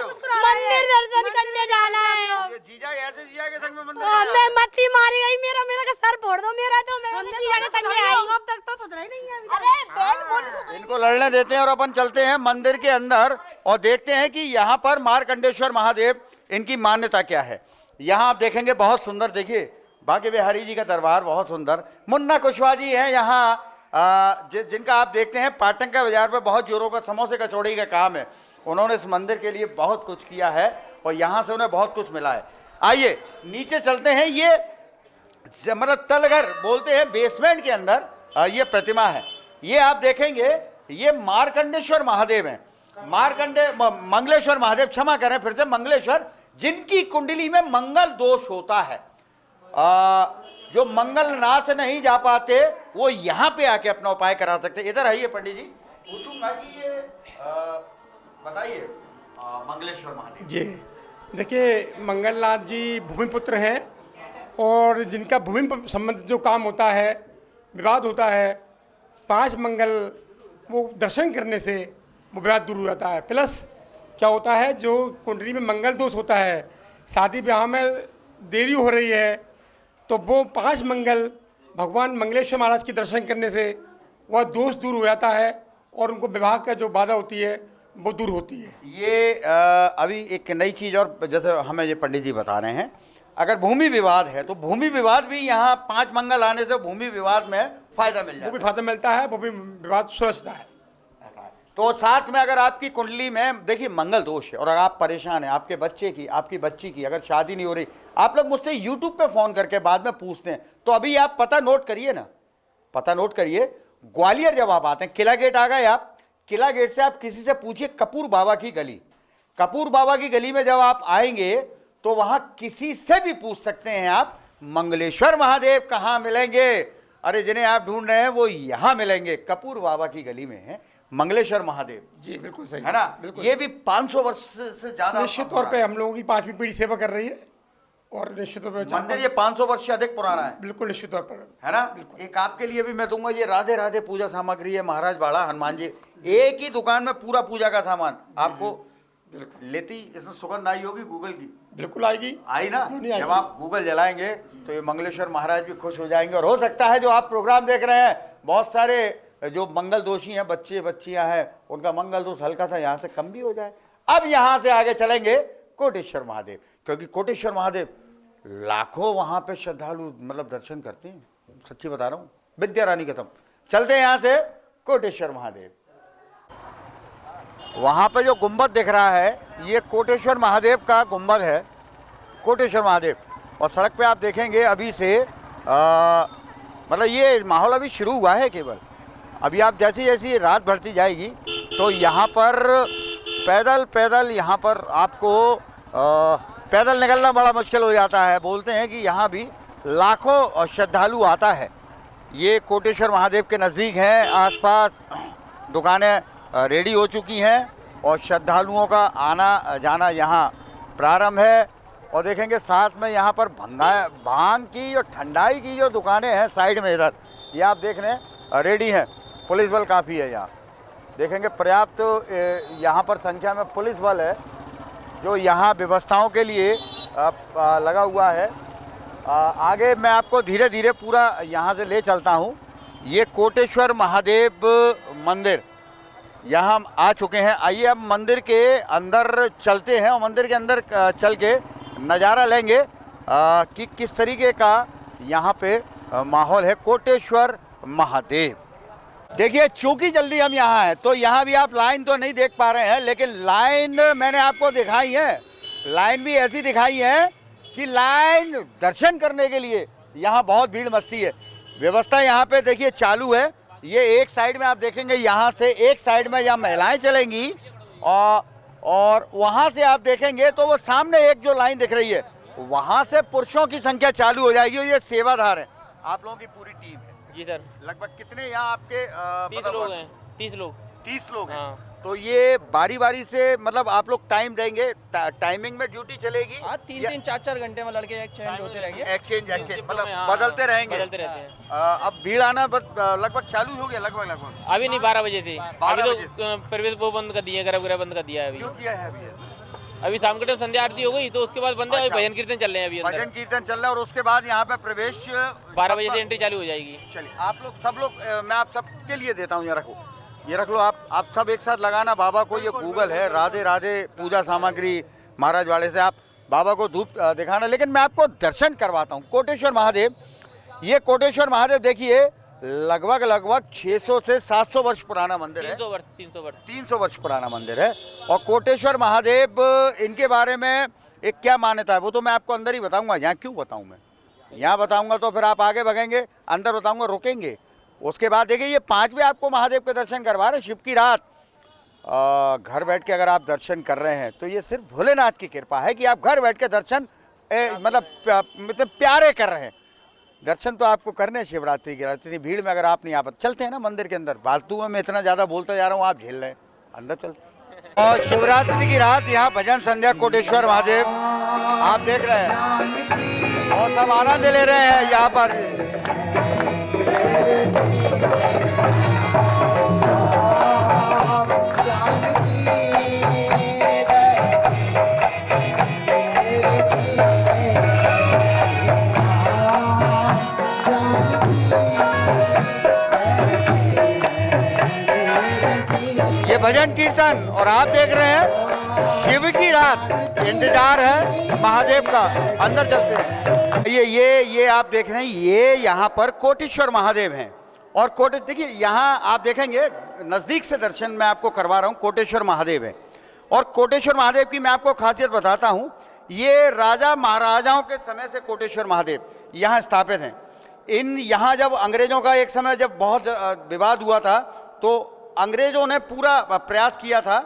दर्शन करने जाना है। जीजा ऐसे जीजा के संग में मंदिर? मैं मत्ती मारी गई, मेरा का सर फोड़ दो मेरा। तो मैं जीजा के संग में आई, अब तक तो सुधरा ही नहीं है। अरे इनको लड़ने देते हैं और अपन चलते हैं मंदिर के अंदर और देखते हैं कि यहाँ पर मार्कंडेश्वर महादेव इनकी मान्यता क्या है। यहाँ आप देखेंगे बहुत सुंदर, देखिए बांके बिहारी जी का दरबार बहुत सुंदर। मुन्ना कुशवाहा जी हैं यहाँ, जिनका आप देखते हैं पाटन का बाजार पे बहुत जोरों का समोसे कचौड़ी का काम है। उन्होंने इस मंदिर के लिए बहुत कुछ किया है और यहाँ से उन्हें बहुत कुछ मिला है। आइए नीचे चलते हैं। ये मतलब तलघर बोलते हैं, बेसमेंट के अंदर ये प्रतिमा है। ये आप देखेंगे, ये मार्कंडेश्वर महादेव हैं। मंगलेश्वर महादेव, क्षमा करें फिर से, मंगलेश्वर, जिनकी कुंडली में मंगल दोष होता है। जो मंगलनाथ नहीं जा पाते वो यहाँ पे आके अपना उपाय करा सकते। इधर आइए पंडित जी, पूछूंगा कि ये बताइए मंगलेश्वर महादेव जी। देखिए मंगलनाथ जी भूमिपुत्र हैं और जिनका भूमि संबंधित जो काम होता है, विवाद होता है, 5 मंगल वो दर्शन करने से वो विवाद दूर हो जाता है। प्लस क्या होता है, जो कुंडली में मंगल दोष होता है, शादी ब्याह में देरी हो रही है, तो वो 5 मंगल भगवान मंगलेश्वर महाराज के दर्शन करने से वह दोष दूर हो जाता है और उनको विवाह का जो बाधा होती है वो दूर होती है। ये अभी एक नई चीज़ और जैसे हमें ये पंडित जी बता रहे हैं, अगर भूमि विवाद है तो भूमि विवाद भी यहाँ 5 मंगल आने से भूमि विवाद में फायदा मिल जाता है। वो भी फायदा मिलता है, वो भी विवाद सुलझता है। तो साथ में अगर आपकी कुंडली में देखिए मंगल दोष है और अगर आप परेशान हैं, आपके बच्चे की, आपकी बच्ची की अगर शादी नहीं हो रही, आप लोग मुझसे यूट्यूब पे फोन करके बाद में पूछते हैं, तो अभी आप पता नोट करिए ना, पता नोट करिए। ग्वालियर जब आप आते हैं, किला गेट आ गए आप, किला गेट से आप किसी से पूछिए कपूर बाबा की गली, कपूर बाबा की गली में जब आप आएंगे तो वहां किसी से भी पूछ सकते हैं आप मंगलेश्वर महादेव कहाँ मिलेंगे। अरे जिन्हें आप ढूंढ रहे हैं वो यहाँ मिलेंगे, कपूर बाबा की गली में है मंगलेश्वर महादेव। जी बिल्कुल सही है ना, बिल्कुल। ये भी 500 वर्ष से ज्यादा निश्चित तौर पे हम लोगों की 5वीं पीढ़ी सेवा कर रही है और निश्चित तौर पर मंदिर ये 500 वर्ष से अधिक पुराना है। बिल्कुल निश्चित तौर पर है ना। एक आपके लिए भी मैं दूंगा, ये राधे राधे पूजा सामग्री है, महाराज बाड़ा हनुमान जी, एक ही दुकान में पूरा पूजा का सामान आपको लेती। इसमें सुगंध आई होगी गूगल की, बिल्कुल आएगी, आई ना। जब आप गूगल जलाएंगे तो ये मंगलेश्वर महाराज भी खुश हो जाएंगे। और हो सकता है जो आप प्रोग्राम देख रहे हैं, बहुत सारे जो मंगल दोषी हैं, बच्चे बच्चियां हैं, उनका मंगल दोष हल्का सा यहाँ से कम भी हो जाए। अब यहाँ से आगे चलेंगे कोटेश्वर महादेव, क्योंकि कोटेश्वर महादेव लाखों वहां पे श्रद्धालु मतलब दर्शन करते हैं, सच्ची बता रहा हूँ। विद्या रानी खत्म, चलते हैं यहाँ से कोटेश्वर महादेव। वहां पे जो गुंबद दिख रहा है ये कोटेश्वर महादेव का गुंबद है, कोटेश्वर महादेव। और सड़क पे आप देखेंगे अभी से मतलब ये माहौल अभी शुरू हुआ है केवल। अभी आप जैसी जैसी रात बढ़ती जाएगी तो यहाँ पर पैदल यहाँ पर आपको पैदल निकलना बड़ा मुश्किल हो जाता है। बोलते हैं कि यहाँ भी लाखों श्रद्धालु आता है। ये कोटेश्वर महादेव के नज़दीक हैं, आसपास दुकानें रेडी हो चुकी हैं और श्रद्धालुओं का आना जाना यहाँ प्रारंभ है। और देखेंगे साथ में यहाँ पर भांग की और ठंडाई की जो दुकानें हैं साइड में, इधर ये आप देख रहे हैं रेडी हैं। पुलिस बल काफ़ी है यहाँ, देखेंगे पर्याप्त तो यहाँ पर संख्या में पुलिस बल है जो यहाँ व्यवस्थाओं के लिए लगा हुआ है। आगे मैं आपको धीरे धीरे पूरा यहाँ से ले चलता हूँ। ये कोटेश्वर महादेव मंदिर यहाँ हम आ चुके हैं। आइए अब मंदिर के अंदर चलते हैं और मंदिर के अंदर चल के नज़ारा लेंगे कि किस तरीके का यहाँ पे माहौल है। कोटेश्वर महादेव देखिए, चूंकि जल्दी हम यहाँ हैं तो यहाँ भी आप लाइन तो नहीं देख पा रहे हैं, लेकिन लाइन मैंने आपको दिखाई है। लाइन भी ऐसी दिखाई है कि लाइन दर्शन करने के लिए यहाँ बहुत भीड़ मस्ती है। व्यवस्था यहाँ पे देखिए चालू है। ये एक साइड में आप देखेंगे, यहाँ से एक साइड में यहाँ महिलाएं चलेंगी और वहाँ से आप देखेंगे तो वो सामने एक जो लाइन दिख रही है वहाँ से पुरुषों की संख्या चालू हो जाएगी। और ये सेवाधार है, आप लोगों की पूरी टीम है। जी सर। लगभग कितने यहाँ आपके 30 लोग हैं। 30 लोग 30 लोग हैं। तो ये बारी बारी से मतलब आप लोग टाइम देंगे, टाइमिंग में ड्यूटी चलेगी? हाँ, 3-3 4-4 घंटे में लड़के एक्सचेंज होते रहेंगे। एक्सचेंज मतलब बदलते रहेंगे। बदलते रहते हैं। अब भीड़ आना लगभग चालू हो गया, लगभग अभी नहीं, 12 बजे थी। अभी तो प्रवेश वो बंद कर दिए, गर्भगृह बंद कर दिया है अभी। क्यों किया है अभी? अभी शाम के टाइम संध्या आरती हो गई तो उसके बाद बंद है। भजन कीर्तन चल रहे हैं अभी। भजन कीर्तन चल रहा है और उसके बाद यहाँ पे प्रवेश 12 बजे से एंट्री चालू हो जाएगी। चलिए आप लोग सब लोग, मैं आप सबके लिए देता हूँ, ये रखो, ये रख लो। आप सब एक साथ लगाना बाबा को। ये गूगल है राधे राधे पूजा सामग्री महाराज वाड़े से, आप बाबा को धूप दिखाना। लेकिन मैं आपको दर्शन करवाता हूँ कोटेश्वर महादेव। ये कोटेश्वर महादेव देखिए लगभग 600 से 700 वर्ष पुराना मंदिर है। 300 वर्ष पुराना मंदिर है। और कोटेश्वर महादेव इनके बारे में एक क्या मान्यता है वो तो मैं आपको अंदर ही बताऊंगा। यहाँ क्यों बताऊं? मैं यहाँ बताऊंगा तो फिर आप आगे भगेंगे, अंदर बताऊंगा रुकेंगे। उसके बाद देखिए ये 5वें आपको महादेव के दर्शन करवा रहे। शिव की रात घर बैठ के अगर आप दर्शन कर रहे हैं तो ये सिर्फ भोलेनाथ की कृपा है कि आप घर बैठ के दर्शन मतलब प्यारे कर रहे हैं। दर्शन तो आपको करने शिवरात्रि की रात, इतनी भीड़ में अगर आप नहीं आ पाते। चलते हैं ना मंदिर के अंदर। फालतू में मैं इतना ज़्यादा बोलता जा रहा हूँ, आप झेल रहे हैं, अंदर चलते। और शिवरात्रि की रात यहाँ भजन संध्या कोटेश्वर महादेव आप देख रहे हैं और सब आनंद ले रहे हैं यहाँ पर। भजन कीर्तन और आप देख रहे हैं शिव की रात। इंतजार है महादेव का, अंदर चलते हैं। ये आप देख रहे हैं, ये यहाँ पर कोटेश्वर महादेव हैं। और देखिए यहाँ आप देखेंगे नज़दीक से दर्शन मैं आपको करवा रहा हूँ। कोटेश्वर महादेव है और कोटेश्वर महादेव की मैं आपको खासियत बताता हूँ। ये राजा महाराजाओं के समय से कोटेश्वर महादेव यहाँ स्थापित हैं। यहाँ जब अंग्रेज़ों का एक समय जब बहुत विवाद हुआ था तो अंग्रेज़ों ने पूरा प्रयास किया था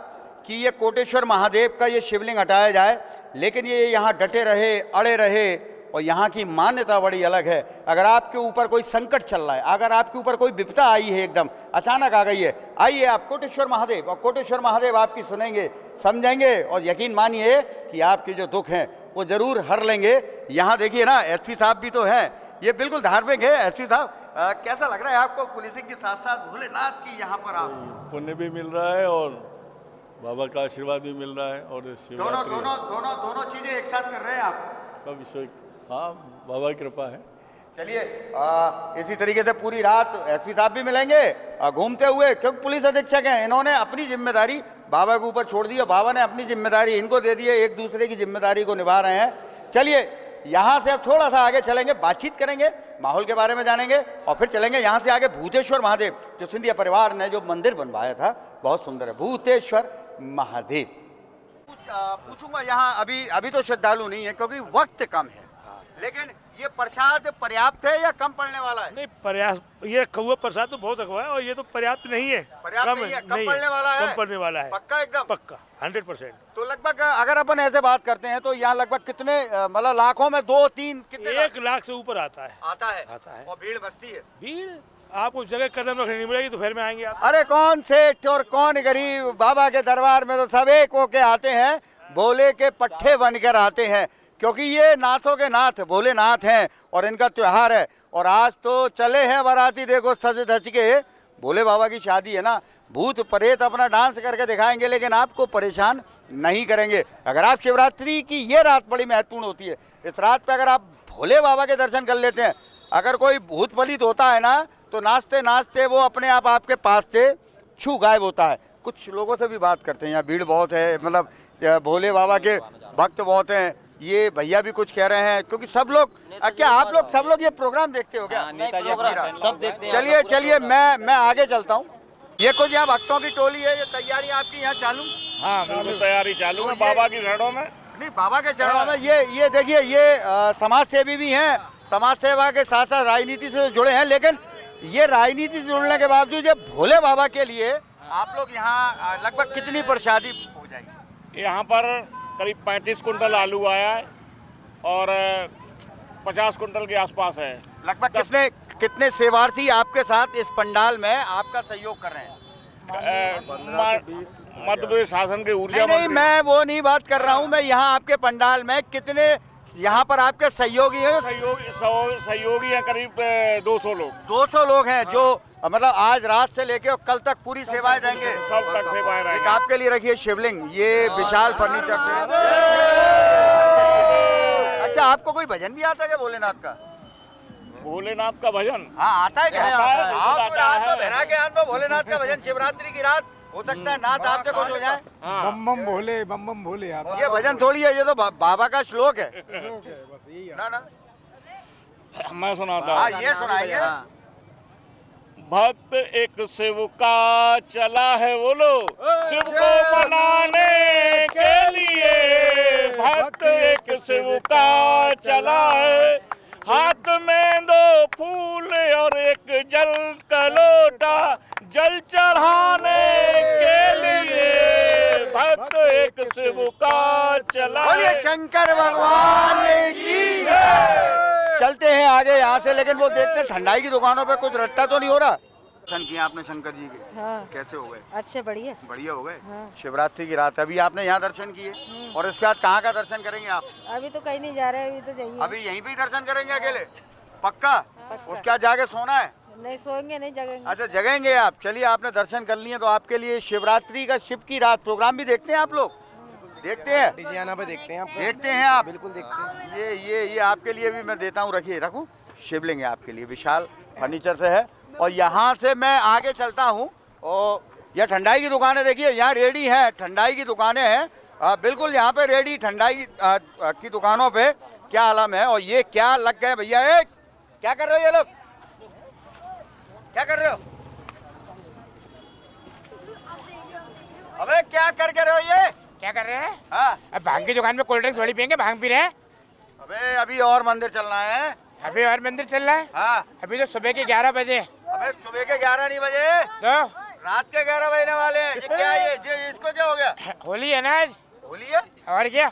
कि ये कोटेश्वर महादेव का ये शिवलिंग हटाया जाए, लेकिन ये यहाँ डटे रहे, अड़े रहे और यहाँ की मान्यता बड़ी अलग है। अगर आपके ऊपर कोई संकट चल रहा है, अगर आपके ऊपर कोई विपदा आई है, एकदम अचानक आ गई है, आइए आप कोटेश्वर महादेव, और कोटेश्वर महादेव आपकी सुनेंगे, समझेंगे और यकीन मानिए कि आपके जो दुख हैं वो जरूर हर लेंगे। यहाँ देखिए ना, एसपी साहब भी तो हैं, ये बिल्कुल धार्मिक है। एसपी साहब, कैसा लग रहा है आपको पुलिसिंग के साथ साथ भोलेनाथ की यहाँ पर आप? पुण्य भी मिल रहा है और बाबा का आशीर्वाद भी मिल रहा है और दोनों चीजें एक साथ कर रहे हैं आप सब विषय। हाँ, बाबा की कृपा है। चलिए इसी तरीके से पूरी रात एसपी साहब भी मिलेंगे घूमते हुए, क्योंकि पुलिस अधीक्षक हैं, इन्होंने अपनी जिम्मेदारी बाबा के ऊपर छोड़ दी है, बाबा ने अपनी जिम्मेदारी इनको दे दी है, एक दूसरे की जिम्मेदारी को निभा रहे हैं। चलिए यहाँ से अब थोड़ा सा आगे चलेंगे, बातचीत करेंगे, माहौल के बारे में जानेंगे और फिर चलेंगे यहाँ से आगे भूतेश्वर महादेव, जो सिंधिया परिवार ने जो मंदिर बनवाया था, बहुत सुंदर है भूतेश्वर महादेव। पूछूंगा यहाँ अभी तो श्रद्धालु नहीं है क्योंकि वक्त कम है, लेकिन ये प्रसाद पर्याप्त है या कम पड़ने वाला है? नहीं, पर्याप्त, ये कौवा प्रसाद तो बहुत अखवा है और ये तो पर्याप्त नहीं है, पर्याप्त नहीं है, कम पड़ने वाला है, कम पड़ने वाला है, पक्का, एकदम पक्का 100%। तो लगभग अगर अपन ऐसे बात करते हैं तो यहाँ लगभग कितने, मतलब लाखों में 2-3 कितने? 1 लाख से ऊपर आता है। और भीड़ बसती है? भीड़ आपको जगह कदम रखनी नहीं मिलेगी, तो फिर में आएंगे आप। अरे कौन सेठ और कौन गरीब, बाबा के दरबार में तो सब एक होके आते हैं, भोले के पट्टे बनकर आते हैं, क्योंकि ये नाथों के नाथ भोलेनाथ हैं और इनका त्योहार है। और आज तो चले हैं बाराती, देखो सज धज के, भोले बाबा की शादी है ना, भूत प्रेत अपना डांस करके दिखाएंगे लेकिन आपको परेशान नहीं करेंगे। अगर आप शिवरात्रि की ये रात बड़ी महत्वपूर्ण होती है, इस रात पे अगर आप भोले बाबा के दर्शन कर लेते हैं, अगर कोई भूत पलित होता है ना तो नाचते नाचते वो अपने आप आपके पास से छू गायब होता है। कुछ लोगों से भी बात करते हैं, यहाँ भीड़ बहुत है, मतलब भोले बाबा के भक्त बहुत हैं। ये भैया भी कुछ कह रहे हैं, क्योंकि सब लोग, क्या आप लोग सब लोग ये प्रोग्राम देखते हो क्या? सब देखते हैं। चलिए मैं आगे चलता हूँ। ये कुछ यहाँ भक्तों की टोली है, ये तैयारी आपकी यहाँ चालू? हाँ, बिल्कुल तैयारी चालू है बाबा की चरणों में। नहीं, बाबा के चरणों में ये देखिए, ये समाज सेवी भी हैं, समाज सेवा के साथ साथ राजनीति से जुड़े हैं, लेकिन ये राजनीति से जुड़ने के बावजूद ये भोले बाबा के लिए आप लोग यहाँ लगभग कितनी प्रसादी हो जाएगी? यहाँ पर करीब 35 कुंटल आलू आया है और 50 कुंटल के आसपास है। लगभग कितने सेवार्थी आपके साथ इस पंडाल में आपका सहयोग कर रहे हैं? मध्य प्रदेश शासन के ऊर्जा नहीं, मैं वो नहीं बात कर रहा हूँ, मैं यहाँ आपके पंडाल में कितने यहाँ पर आपके सहयोगी हैं? सहयोगी हैं करीब 200 लोग। 200 लोग हैं जो मतलब आज रात से लेके और कल तक पूरी सेवाएं देंगे, सब तक सेवाएं रहेंगी। एक आपके लिए रखिए शिवलिंग, ये विशाल फर्नीचर से। अच्छा, आपको कोई भजन भी आता है क्या भोलेनाथ का? भोलेनाथ का भजन? हाँ, आता है क्या? आप तो रात में बहरा के आन दो भोलेनाथ का भजन, शिवरात्रि की रात, हो सकता है नाथ आपसे कुछ हो जाए। बम बम भोले, बम बम भोले। ये भजन थोड़ी है, ये तो बाबा का श्लोक है ना। मैं सुनाता हूँ, ये सुनाइए। भक्त एक शिव का चला है, बोलो, शिव को मनाने के लिए। भक्त एक शिव का चला है, हाथ में 2 फूल और एक जल का लोटा, जल चढ़ाने के लिए। भक्त एक शिव का चला। बोलिए शंकर भगवान की। चलते हैं आगे यहाँ से, लेकिन वो देखते हैं ठंडाई की दुकानों पे कुछ रट्टा तो नहीं हो रहा। दर्शन किया आपने शंकर जी के? हाँ। कैसे हो गए? अच्छे, बढ़िया बढ़िया हो गए। हाँ। शिवरात्रि की रात अभी आपने यहाँ दर्शन किए और इसके बाद कहाँ का दर्शन करेंगे आप? अभी तो कहीं नहीं जा रहे, अभी तो जाइए। अभी यहीं पे ही दर्शन करेंगे अकेले? पक्का? उसके बाद जाके सोना है? नहीं, सोएंगे नहीं, जगेंगे। अच्छा, जगेंगे आप। चलिए, आपने दर्शन कर लिए तो आपके लिए शिवरात्रि का शिव की रात प्रोग्राम भी देखते हैं आप लोग? देखते हैं, डिजियाना पे देखते हैं। देखते हैं आप? बिल्कुल देखते हैं। ये आपके लिए भी मैं देता हूँ, रखिए, रखूँ। शिवलिंग है आपके लिए, विशाल फर्नीचर से है। और यहाँ से मैं आगे चलता हूँ और यह ठंडाई की दुकानें देखिए, यहाँ रेडी हैं, ठंडाई की दुकानें हैं, बिल्कुल यहाँ पे रेडी ठंडाई की दुकानों पे क्या आलम है। और ये क्या लग गए भैया, क्या कर रहे हो ये लोग, क्या कर रहे हो? क्या करके रहे हो ये? क्या कर रहे हैं? हाँ, अब भांग की दुकान में कोल्ड ड्रिंक थोड़ी पियेंगे, भांग पी रहे हैं। अबे अभी और मंदिर चलना है। अभी और मंदिर चल रहा है? हाँ, अभी तो सुबह के 11 बजे। अबे सुबह के 11 नहीं बजे, तो रात के 11 बजने वाले हैं। ये क्या है ये इसको क्या हो गया? होली है ना आज। होली है? और क्या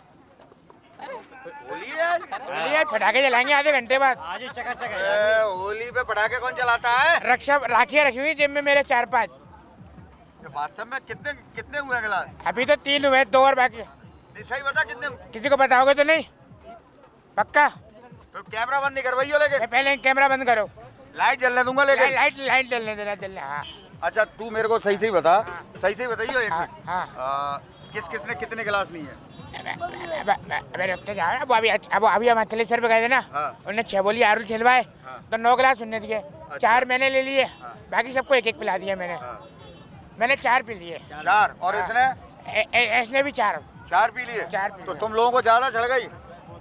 होली है आज? होली है, पटाखे जलाएंगे आधे घंटे बाद। आज चकाचक है। होली पे पटाखे कौन चलाता है? रक्षा राखियाँ रखी हुई जेब में मेरे 4-5। वास्तव में कितने कितने हुए गिलास? अभी तो 3 हुए, 2 और बाकी। सही बता कितने? किसी को बताओगे तो नहीं? पक्का? तो कैमरा बंद नहीं करवाइयो लेकिन। पहले कैमरा बंद करो। लाइट जलने दूंगा लेकिन। लाइट जलने देना जलने। हाँ। अच्छा तू मेरे को सही से बता, सही से बताइयो एक हाँ, मिनट। हाँ। किसने कितने गिलास लिए? अबे रुकते जाओ ना। वो अभी हम अचलेश्वर पे गए थे ना। हाँ। उन्होंने 6 बोली आरू छिलवाए। तो 9 गिलास उन्होंने दिए। 4 मैंने ले लिए। बाकी सबको 1-1 पिला दिया मैंने। मैंने 4 पी लिए। 4 और इसने भी 4 पी लिए। 4 तो तुम लोगों को ज्यादा चढ़ गई?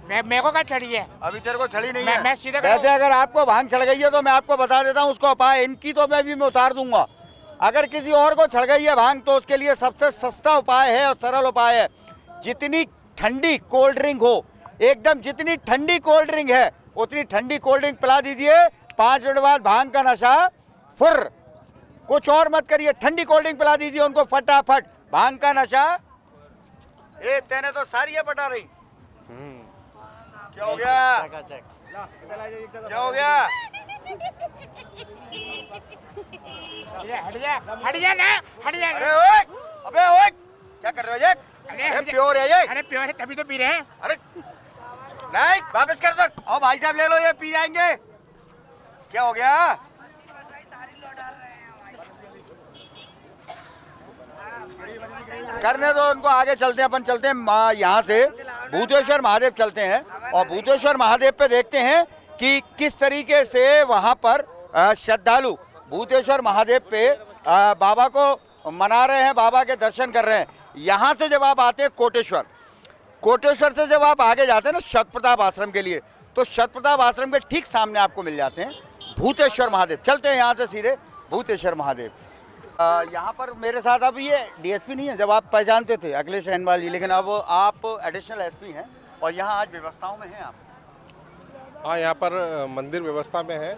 मेरे को क्या चढ़ी है? अभी तेरे को चढ़ी नहीं मैं है। सीधा वैसे अगर आपको भांग चढ़ गई है तो मैं आपको बता देता हूँ उसको उपाय। इनकी तो मैं उतार दूंगा। अगर किसी और को चढ़ गई है भांग तो उसके लिए सबसे सस्ता उपाय है और सरल उपाय है। जितनी ठंडी कोल्ड ड्रिंक हो, एकदम जितनी ठंडी कोल्ड ड्रिंक है उतनी ठंडी कोल्ड ड्रिंक पिला दीजिए। 5 मिनट बाद भांग का नशा फुर। कुछ और मत करिए, ठंडी कोल्ड ड्रिंक पिला दीजिए उनको फटाफट। भांग का नशा। ए तेने तो सारी है पटा रही। क्या हो गया? क्या हो गया? हट जा ना। अरे ओए, अबे ओए, क्या कर रहे हो ये? अरे प्योर है ये। अरे प्योर है तभी तो पी रहे हैं। अरे नहीं, वापस कर दो। आओ भाई साहब ले लो, ये पी जाएंगे। क्या हो गया? करने दो उनको, आगे चलते हैं अपन। चलते हैं यहाँ से भूतेश्वर महादेव चलते हैं और भूतेश्वर महादेव पे देखते हैं कि किस तरीके से वहाँ पर श्रद्धालु भूतेश्वर महादेव पे बाबा को मना रहे हैं, बाबा के दर्शन कर रहे हैं। यहाँ से जब आप आते हैं कोटेश्वर से जब आप आगे जाते हैं ना शत प्रताप आश्रम के लिए, तो शत प्रताप आश्रम के ठीक सामने आपको मिल जाते हैं भूतेश्वर महादेव। चलते हैं यहाँ से सीधे भूतेश्वर महादेव। यहाँ पर मेरे साथ अब ये डीएसपी नहीं है, जब आप पहचानते थे अखिलेश रहनवाल जी, लेकिन अब आप एडिशनल एसपी हैं और यहाँ आज व्यवस्थाओं में हैं आप। हाँ, यहाँ पर मंदिर व्यवस्था में है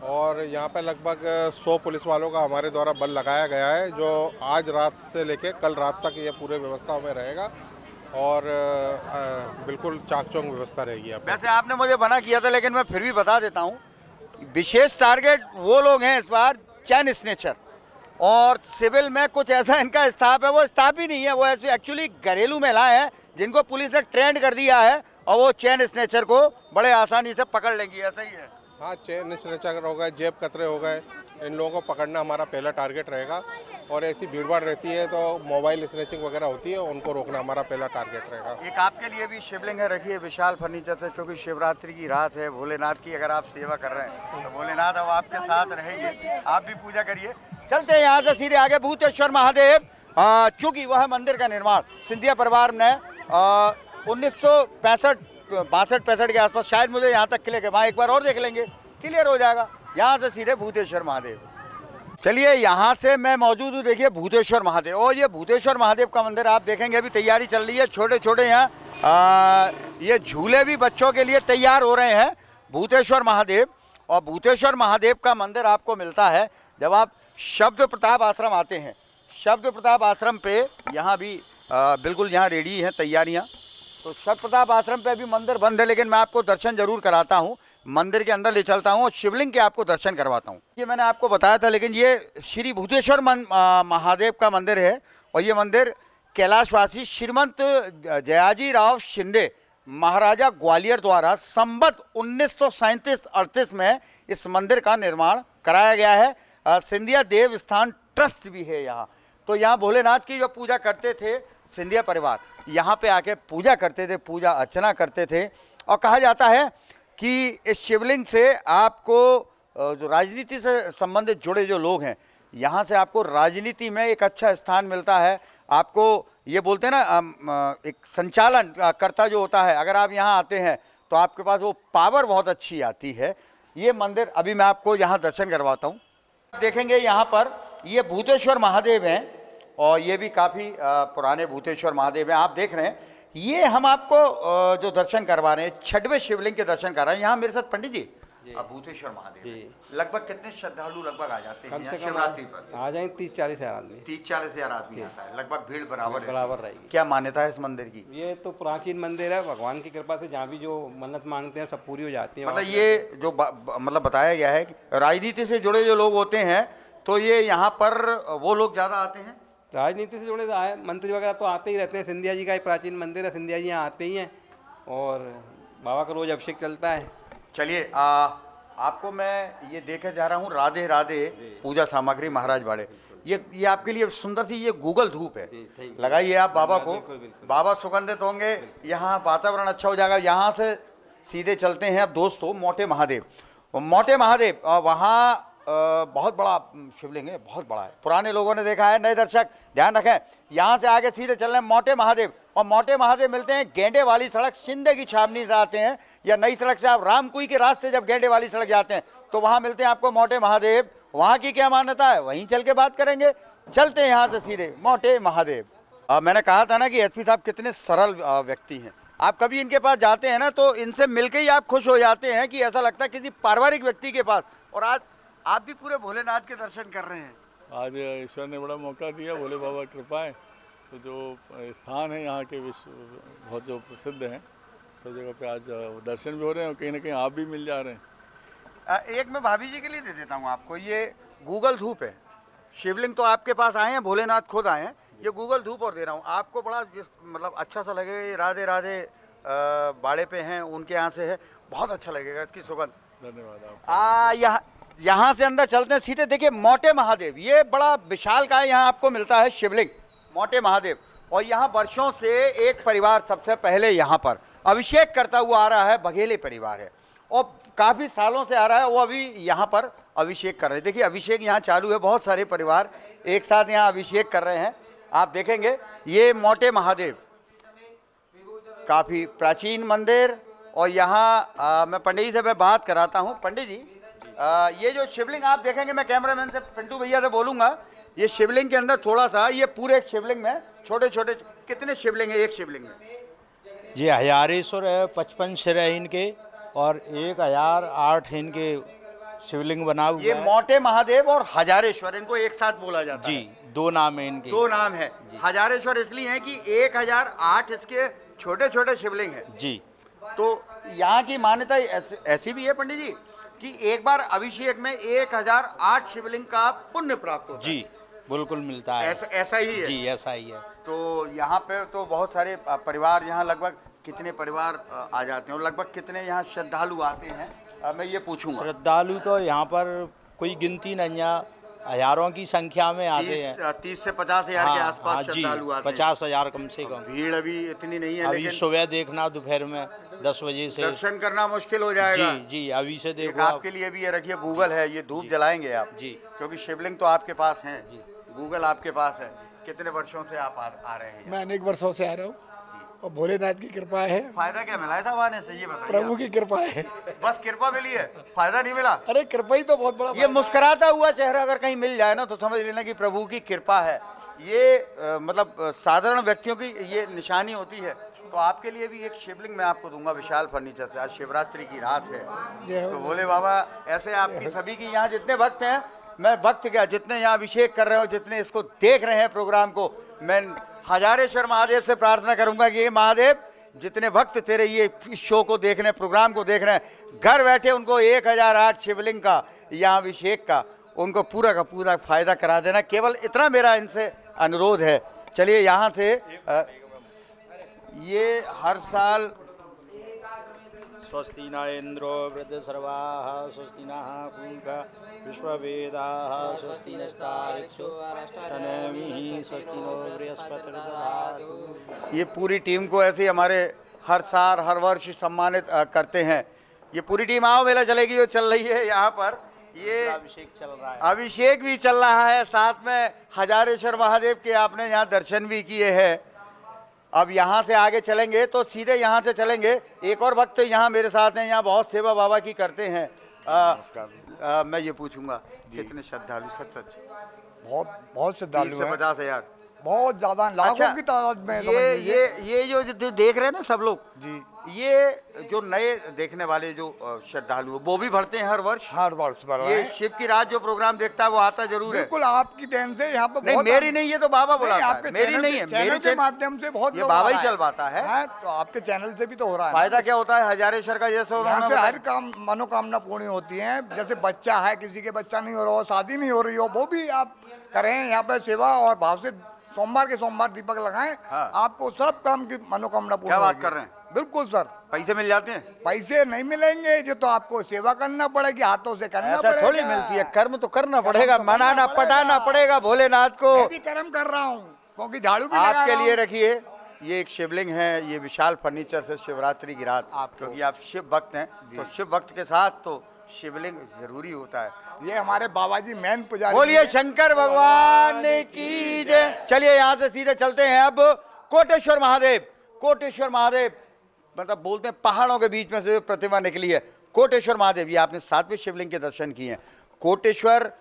और यहाँ पर लगभग 100 पुलिस वालों का हमारे द्वारा बल लगाया गया है, जो आज रात से लेकर कल रात तक ये पूरे व्यवस्था में रहेगा और बिल्कुल चाक चौक व्यवस्था रहेगी। वैसे आपने मुझे मना किया था लेकिन मैं फिर भी बता देता हूँ, विशेष टारगेट वो लोग हैं इस बार चैन स्नेचर, और सिविल में कुछ ऐसा इनका स्टाफ है, वो स्टाफ ही नहीं है, वो ऐसे एक्चुअली घरेलू महिलाएं हैं जिनको पुलिस ने ट्रेंड कर दिया है और वो चैन स्नेचर को बड़े आसानी से पकड़ लेंगी। ऐसा ही है। हाँ, चेन स्नेचर हो गए, जेब कतरे हो गए, इन लोगों को पकड़ना हमारा पहला टारगेट रहेगा। और ऐसी भीड़भाड़ रहती है तो मोबाइल स्नैचिंग वगैरह होती है, उनको रोकना हमारा पहला टारगेट रहेगा। एक आपके लिए भी शिवलिंग है, रखिए विशाल फर्नीचर से, क्योंकि शिवरात्रि की रात है, भोलेनाथ की अगर आप सेवा कर रहे हैं तो भोलेनाथ अब आपके साथ रहेंगे, आप भी पूजा करिए। चलते हैं यहाँ से सीधे आगे भूतेश्वर महादेव। चूँकि वह मंदिर का निर्माण सिंधिया परिवार ने 1965 के आसपास, शायद मुझे यहाँ तक क्लियर है, वहाँ एक बार और देख लेंगे, क्लियर हो जाएगा। यहाँ से सीधे भूतेश्वर महादेव। चलिए यहाँ से मैं मौजूद हूँ, देखिए भूतेश्वर महादेव। और ये भूतेश्वर महादेव का मंदिर आप देखेंगे अभी तैयारी चल रही है, छोटे छोटे यहाँ ये झूले भी बच्चों के लिए तैयार हो रहे हैं, भूतेश्वर महादेव। और भूतेश्वर महादेव का मंदिर आपको मिलता है जब आप शब्द प्रताप आश्रम आते हैं। शब्द प्रताप आश्रम पे यहाँ भी बिल्कुल यहाँ रेडी हैं तैयारियाँ। तो शब्द प्रताप आश्रम पे अभी मंदिर बंद है, लेकिन मैं आपको दर्शन जरूर कराता हूँ, मंदिर के अंदर ले चलता हूँ और शिवलिंग के आपको दर्शन करवाता हूँ। ये मैंने आपको बताया था, लेकिन ये श्री भूतेश्वर महादेव का मंदिर है और ये मंदिर कैलाशवासी श्रीमंत जयाजी राव शिंदे महाराजा ग्वालियर द्वारा संवत 1937-38 में इस मंदिर का निर्माण कराया गया है। सिंधिया देव स्थान ट्रस्ट भी है यहाँ। तो यहाँ भोलेनाथ की जो पूजा करते थे सिंधिया परिवार, यहाँ पे आके पूजा करते थे, पूजा अर्चना करते थे। और कहा जाता है कि इस शिवलिंग से आपको जो राजनीति से संबंधित जुड़े जो लोग हैं, यहाँ से आपको राजनीति में एक अच्छा स्थान मिलता है। आपको ये बोलते हैं ना, एक संचालन कर्ता जो होता है, अगर आप यहाँ आते हैं तो आपके पास वो पावर बहुत अच्छी आती है। ये मंदिर अभी मैं आपको यहाँ दर्शन करवाता हूँ। देखेंगे यहाँ पर ये भूतेश्वर महादेव हैं और ये भी काफ़ी पुराने भूतेश्वर महादेव हैं। आप देख रहे हैं, ये हम आपको जो दर्शन करवा रहे हैं, 6वें शिवलिंग के दर्शन कर रहे हैं। यहाँ मेरे साथ पंडित जी भूतेश्वर महादेव, लगभग कितने श्रद्धालु लगभग आ जाते हैं यहाँ शिवरात्रि पर? आ जाएंगे 30-40 हज़ार आदमी। 30-40 हज़ार आदमी आता है, लगभग भीड़ बराबर रहेगी। क्या मान्यता है इस मंदिर की? ये तो प्राचीन मंदिर है, भगवान की कृपा से जहाँ भी जो मन्नत मांगते हैं सब पूरी हो जाती है। मतलब ये जो मतलब बताया गया है कि राजनीति से जुड़े जो लोग होते हैं तो ये यहाँ पर वो लोग ज़्यादा आते हैं। राजनीति से जुड़े आए मंत्री वगैरह तो आते ही रहते हैं। सिंधिया जी का एक प्राचीन मंदिर है, सिंधिया जी यहाँ आते ही हैं और बाबा का रोज अभिषेक चलता है। चलिए आपको मैं ये देखे जा रहा हूँ, राधे राधे पूजा सामग्री महाराज बाड़े। ये आपके लिए सुंदर सी ये गूगल धूप है, लगाइए आप बाबा को। बाबा सुगंधित होंगे, यहाँ वातावरण अच्छा हो जाएगा। यहाँ से सीधे चलते हैं अब दोस्तों मोटे महादेव। मोटे महादेव वहाँ बहुत बड़ा शिवलिंग है, बहुत बड़ा है, पुराने लोगों ने देखा है, नए दर्शक ध्यान रखें। यहाँ से आगे सीधे चल रहे हैं मोटे महादेव, और मोटे महादेव मिलते हैं गेंडे वाली सड़क शिंदे की छावनी से आते हैं, या नई सड़क से आप रामकुई के रास्ते जब गेंडे वाली सड़क जाते हैं तो वहाँ मिलते हैं आपको मोटे महादेव। वहाँ की क्या मान्यता है वहीं चल के बात करेंगे। चलते हैं यहाँ से सीधे मोटे महादेव। मैंने कहा था ना कि एसपी साहब कितने सरल व्यक्ति हैं। आप कभी इनके पास जाते हैं ना तो इनसे मिलकर ही आप खुश हो जाते हैं कि ऐसा लगता है किसी पारिवारिक व्यक्ति के पास। और आज आप भी पूरे भोलेनाथ के दर्शन कर रहे हैं। आज ईश्वर ने बड़ा मौका दिया, भोले बाबा की कृपा है। तो जो स्थान है यहाँ के विश्व बहुत जो प्रसिद्ध हैं, सब जगह पे आज दर्शन भी हो रहे हैं और कहीं ना कहीं आप भी मिल जा रहे हैं। एक मैं भाभी जी के लिए दे देता हूँ आपको, ये गूगल धूप है। शिवलिंग तो आपके पास आए हैं, भोलेनाथ खुद आए हैं, ये गूगल धूप और दे रहा हूँ आपको। बड़ा मतलब अच्छा सा लगेगा। ये राधे राधे बाड़े पे हैं, उनके यहाँ से है, बहुत अच्छा लगेगा इसकी सुगंध। धन्यवाद। यहाँ से अंदर चलते हैं सीधे। देखिए मोटे महादेव, ये बड़ा विशाल का यहाँ आपको मिलता है शिवलिंग मोटे महादेव। और यहाँ वर्षों से एक परिवार सबसे पहले यहाँ पर अभिषेक करता हुआ आ रहा है, बघेले परिवार है, और काफ़ी सालों से आ रहा है, वो अभी यहाँ पर अभिषेक कर रहे हैं। देखिए अभिषेक यहाँ चालू है, बहुत सारे परिवार एक साथ यहाँ अभिषेक कर रहे हैं। आप देखेंगे ये मोटे महादेव काफ़ी प्राचीन मंदिर। और यहाँ मैं पंडित जी से मैं बात कराता हूँ। पंडित जी ये जो शिवलिंग आप देखेंगे, मैं कैमरामैन से पिंटू भैया से बोलूँगा, ये शिवलिंग के अंदर थोड़ा सा, ये पूरे शिवलिंग में छोटे छोटे कितने शिवलिंग है एक शिवलिंग में? जी 1000 है, 55 सिर है इनके, और 1008 इनके शिवलिंग बना हुआ है। ये मोटे महादेव और हजारेश्वर, इनको एक साथ बोला जाता है। जी 2 नाम है इनके। 2 नाम है। हजारेश्वर इसलिए है कि 1008 इसके छोटे छोटे शिवलिंग है जी। तो यहाँ की मान्यता ऐसी भी है पंडित जी कि एक बार अभिषेक में 1008 शिवलिंग का पुण्य प्राप्त होता है। जी बिल्कुल मिलता है। ऐसा ही है जी, ऐसा ही है। तो यहाँ पे तो बहुत सारे परिवार, यहाँ लगभग कितने परिवार आ जाते हैं और लगभग कितने यहाँ श्रद्धालु आते हैं, मैं ये पूछूंगा। श्रद्धालु तो यहाँ पर कोई गिनती नहीं है, हजारों की संख्या में आते हैं। 30 से 50 हज़ार के आसपास श्रद्धालु आते हैं। 50,000 कम से कम। भीड़ अभी इतनी नहीं है, अभी सुबह देखना, दोपहर में 10 बजे से दर्शन करना मुश्किल हो जाएगा। जी जी, अभी से देखो। आपके लिए भी ये रखिए, गूगल है, ये धूप जलाएंगे आप जी, क्योंकि शिवलिंग तो आपके पास है, गूगल आपके पास है। कितने वर्षों से आप आ रहे हैं? मैं अनेक वर्षों से आ रहा हूँ और भोलेनाथ की कृपा है। फायदा क्या मिला था आने से, ये बताइए। प्रभु की कृपा है, बस कृपा मिली है, फायदा नहीं मिला। अरे कृपा ही तो बहुत बड़ा। ये मुस्कुराता हुआ चेहरा अगर कहीं मिल जाए ना तो समझ लेना कि प्रभु की कृपा है। ये मतलब साधारण व्यक्तियों की ये निशानी होती है। तो आपके लिए भी एक शिवलिंग मैं आपको दूंगा विशाल फर्नीचर से। आज शिवरात्रि की रात है तो भोले बाबा ऐसे आपकी सभी की यहाँ जितने भक्त हैं, मैं भक्त क्या, जितने यहाँ अभिषेक कर रहे हो, जितने इसको देख रहे हैं प्रोग्राम को, मैं हजारेश्वर महादेव से प्रार्थना करूंगा कि ये महादेव जितने भक्त तेरे ये शो को देख रहे हैं, प्रोग्राम को देख रहे हैं, घर बैठे उनको 1008 शिवलिंग का यहाँ अभिषेक का उनको पूरा का पूरा फायदा करा देना। केवल इतना मेरा इनसे अनुरोध है। चलिए यहाँ से ये हर साल स्वस्ति न इंद्रो वृद्धसर्वाः स्वस्ति नः पूषा विश्ववेदाः स्वस्ति नस्तारिक्षो अरिष्टनेमिः स्वस्ति नो बृहस्पतिर्दधातु। ये पूरी टीम को ऐसे हमारे हर साल हर वर्ष सम्मानित करते हैं। ये पूरी टीम आओ मेला चलेगी जो चल रही है यहाँ पर। ये अभिषेक चल रहा है, अभिषेक भी चल रहा है, साथ में हजारेश्वर महादेव के आपने यहाँ दर्शन भी किए हैं। अब यहाँ से आगे चलेंगे तो सीधे यहाँ से चलेंगे। एक और भक्त यहाँ मेरे साथ हैं, यहाँ बहुत सेवा बाबा की करते हैं। मैं ये पूछूंगा कितने श्रद्धालु? सच बहुत श्रद्धालु 30 से 50 हज़ार। बहुत ज्यादा लाखों की तादाद में समझ लीजिए। ये जो देख रहे हैं ना सब लोग जी, ये जो नए देखने वाले जो श्रद्धालु हैं, वो भी बढ़ते हैं हर वर्ष बढ़ रहे ये हैं। शिव की रात जो प्रोग्राम देखता है वो आता जरूर है। बिल्कुल आपकी देन से यहाँ पे नहीं, बहुत मेरी नहीं, ये तो बाबा बोला आपके मेरी चैनल नहीं है, चैनल मेरे के माध्यम से बहुत ये लोग बाबा आ ही रहा है। चलवाता है। हाँ, तो आपके चैनल से भी तो हो रहा है। फायदा क्या होता है, हजारेश्वर का जैसे यहाँ से हर काम मनोकामना पूर्ण होती है। जैसे बच्चा है, किसी के बच्चा नहीं हो रहा हो, शादी नहीं हो रही हो, वो भी आप करें यहाँ पे सेवा और भाव से सोमवार के सोमवार दीपक लगाएं। हाँ। आपको सब काम की मनोकामना पूर्ण क्या बात होगी। कर रहे हैं? बिल्कुल सर। पैसे मिल जाते हैं? पैसे नहीं मिलेंगे, जो तो आपको सेवा करना पड़ेगी, हाथों से करना ऐसा पड़ेगा। थोड़ी मिलती है, कर्म तो करना पड़ेगा, मनाना पटाना पड़ेगा भोलेनाथ को। मैं भी कर्म कर रहा हूँ क्योंकि झाड़ू भी लगा आपके रहा लिए हूँ। रखिए ये एक शिवलिंग है, ये विशाल फर्नीचर से शिवरात्रि की रात, क्योंकि आप शिव भक्त हैं तो शिव भक्त के साथ तो शिवलिंग जरूरी होता है। ये हमारे बाबा जी मेन पुजारी। बोलिए शंकर भगवान की जय। चलिए यहाँ से सीधे चलते हैं अब कोटेश्वर महादेव। कोटेश्वर महादेव मतलब बोलते हैं पहाड़ों के बीच में से प्रतिमा निकली है। कोटेश्वर महादेव, ये आपने 7वें शिवलिंग के दर्शन किए हैं। कोटेश्वर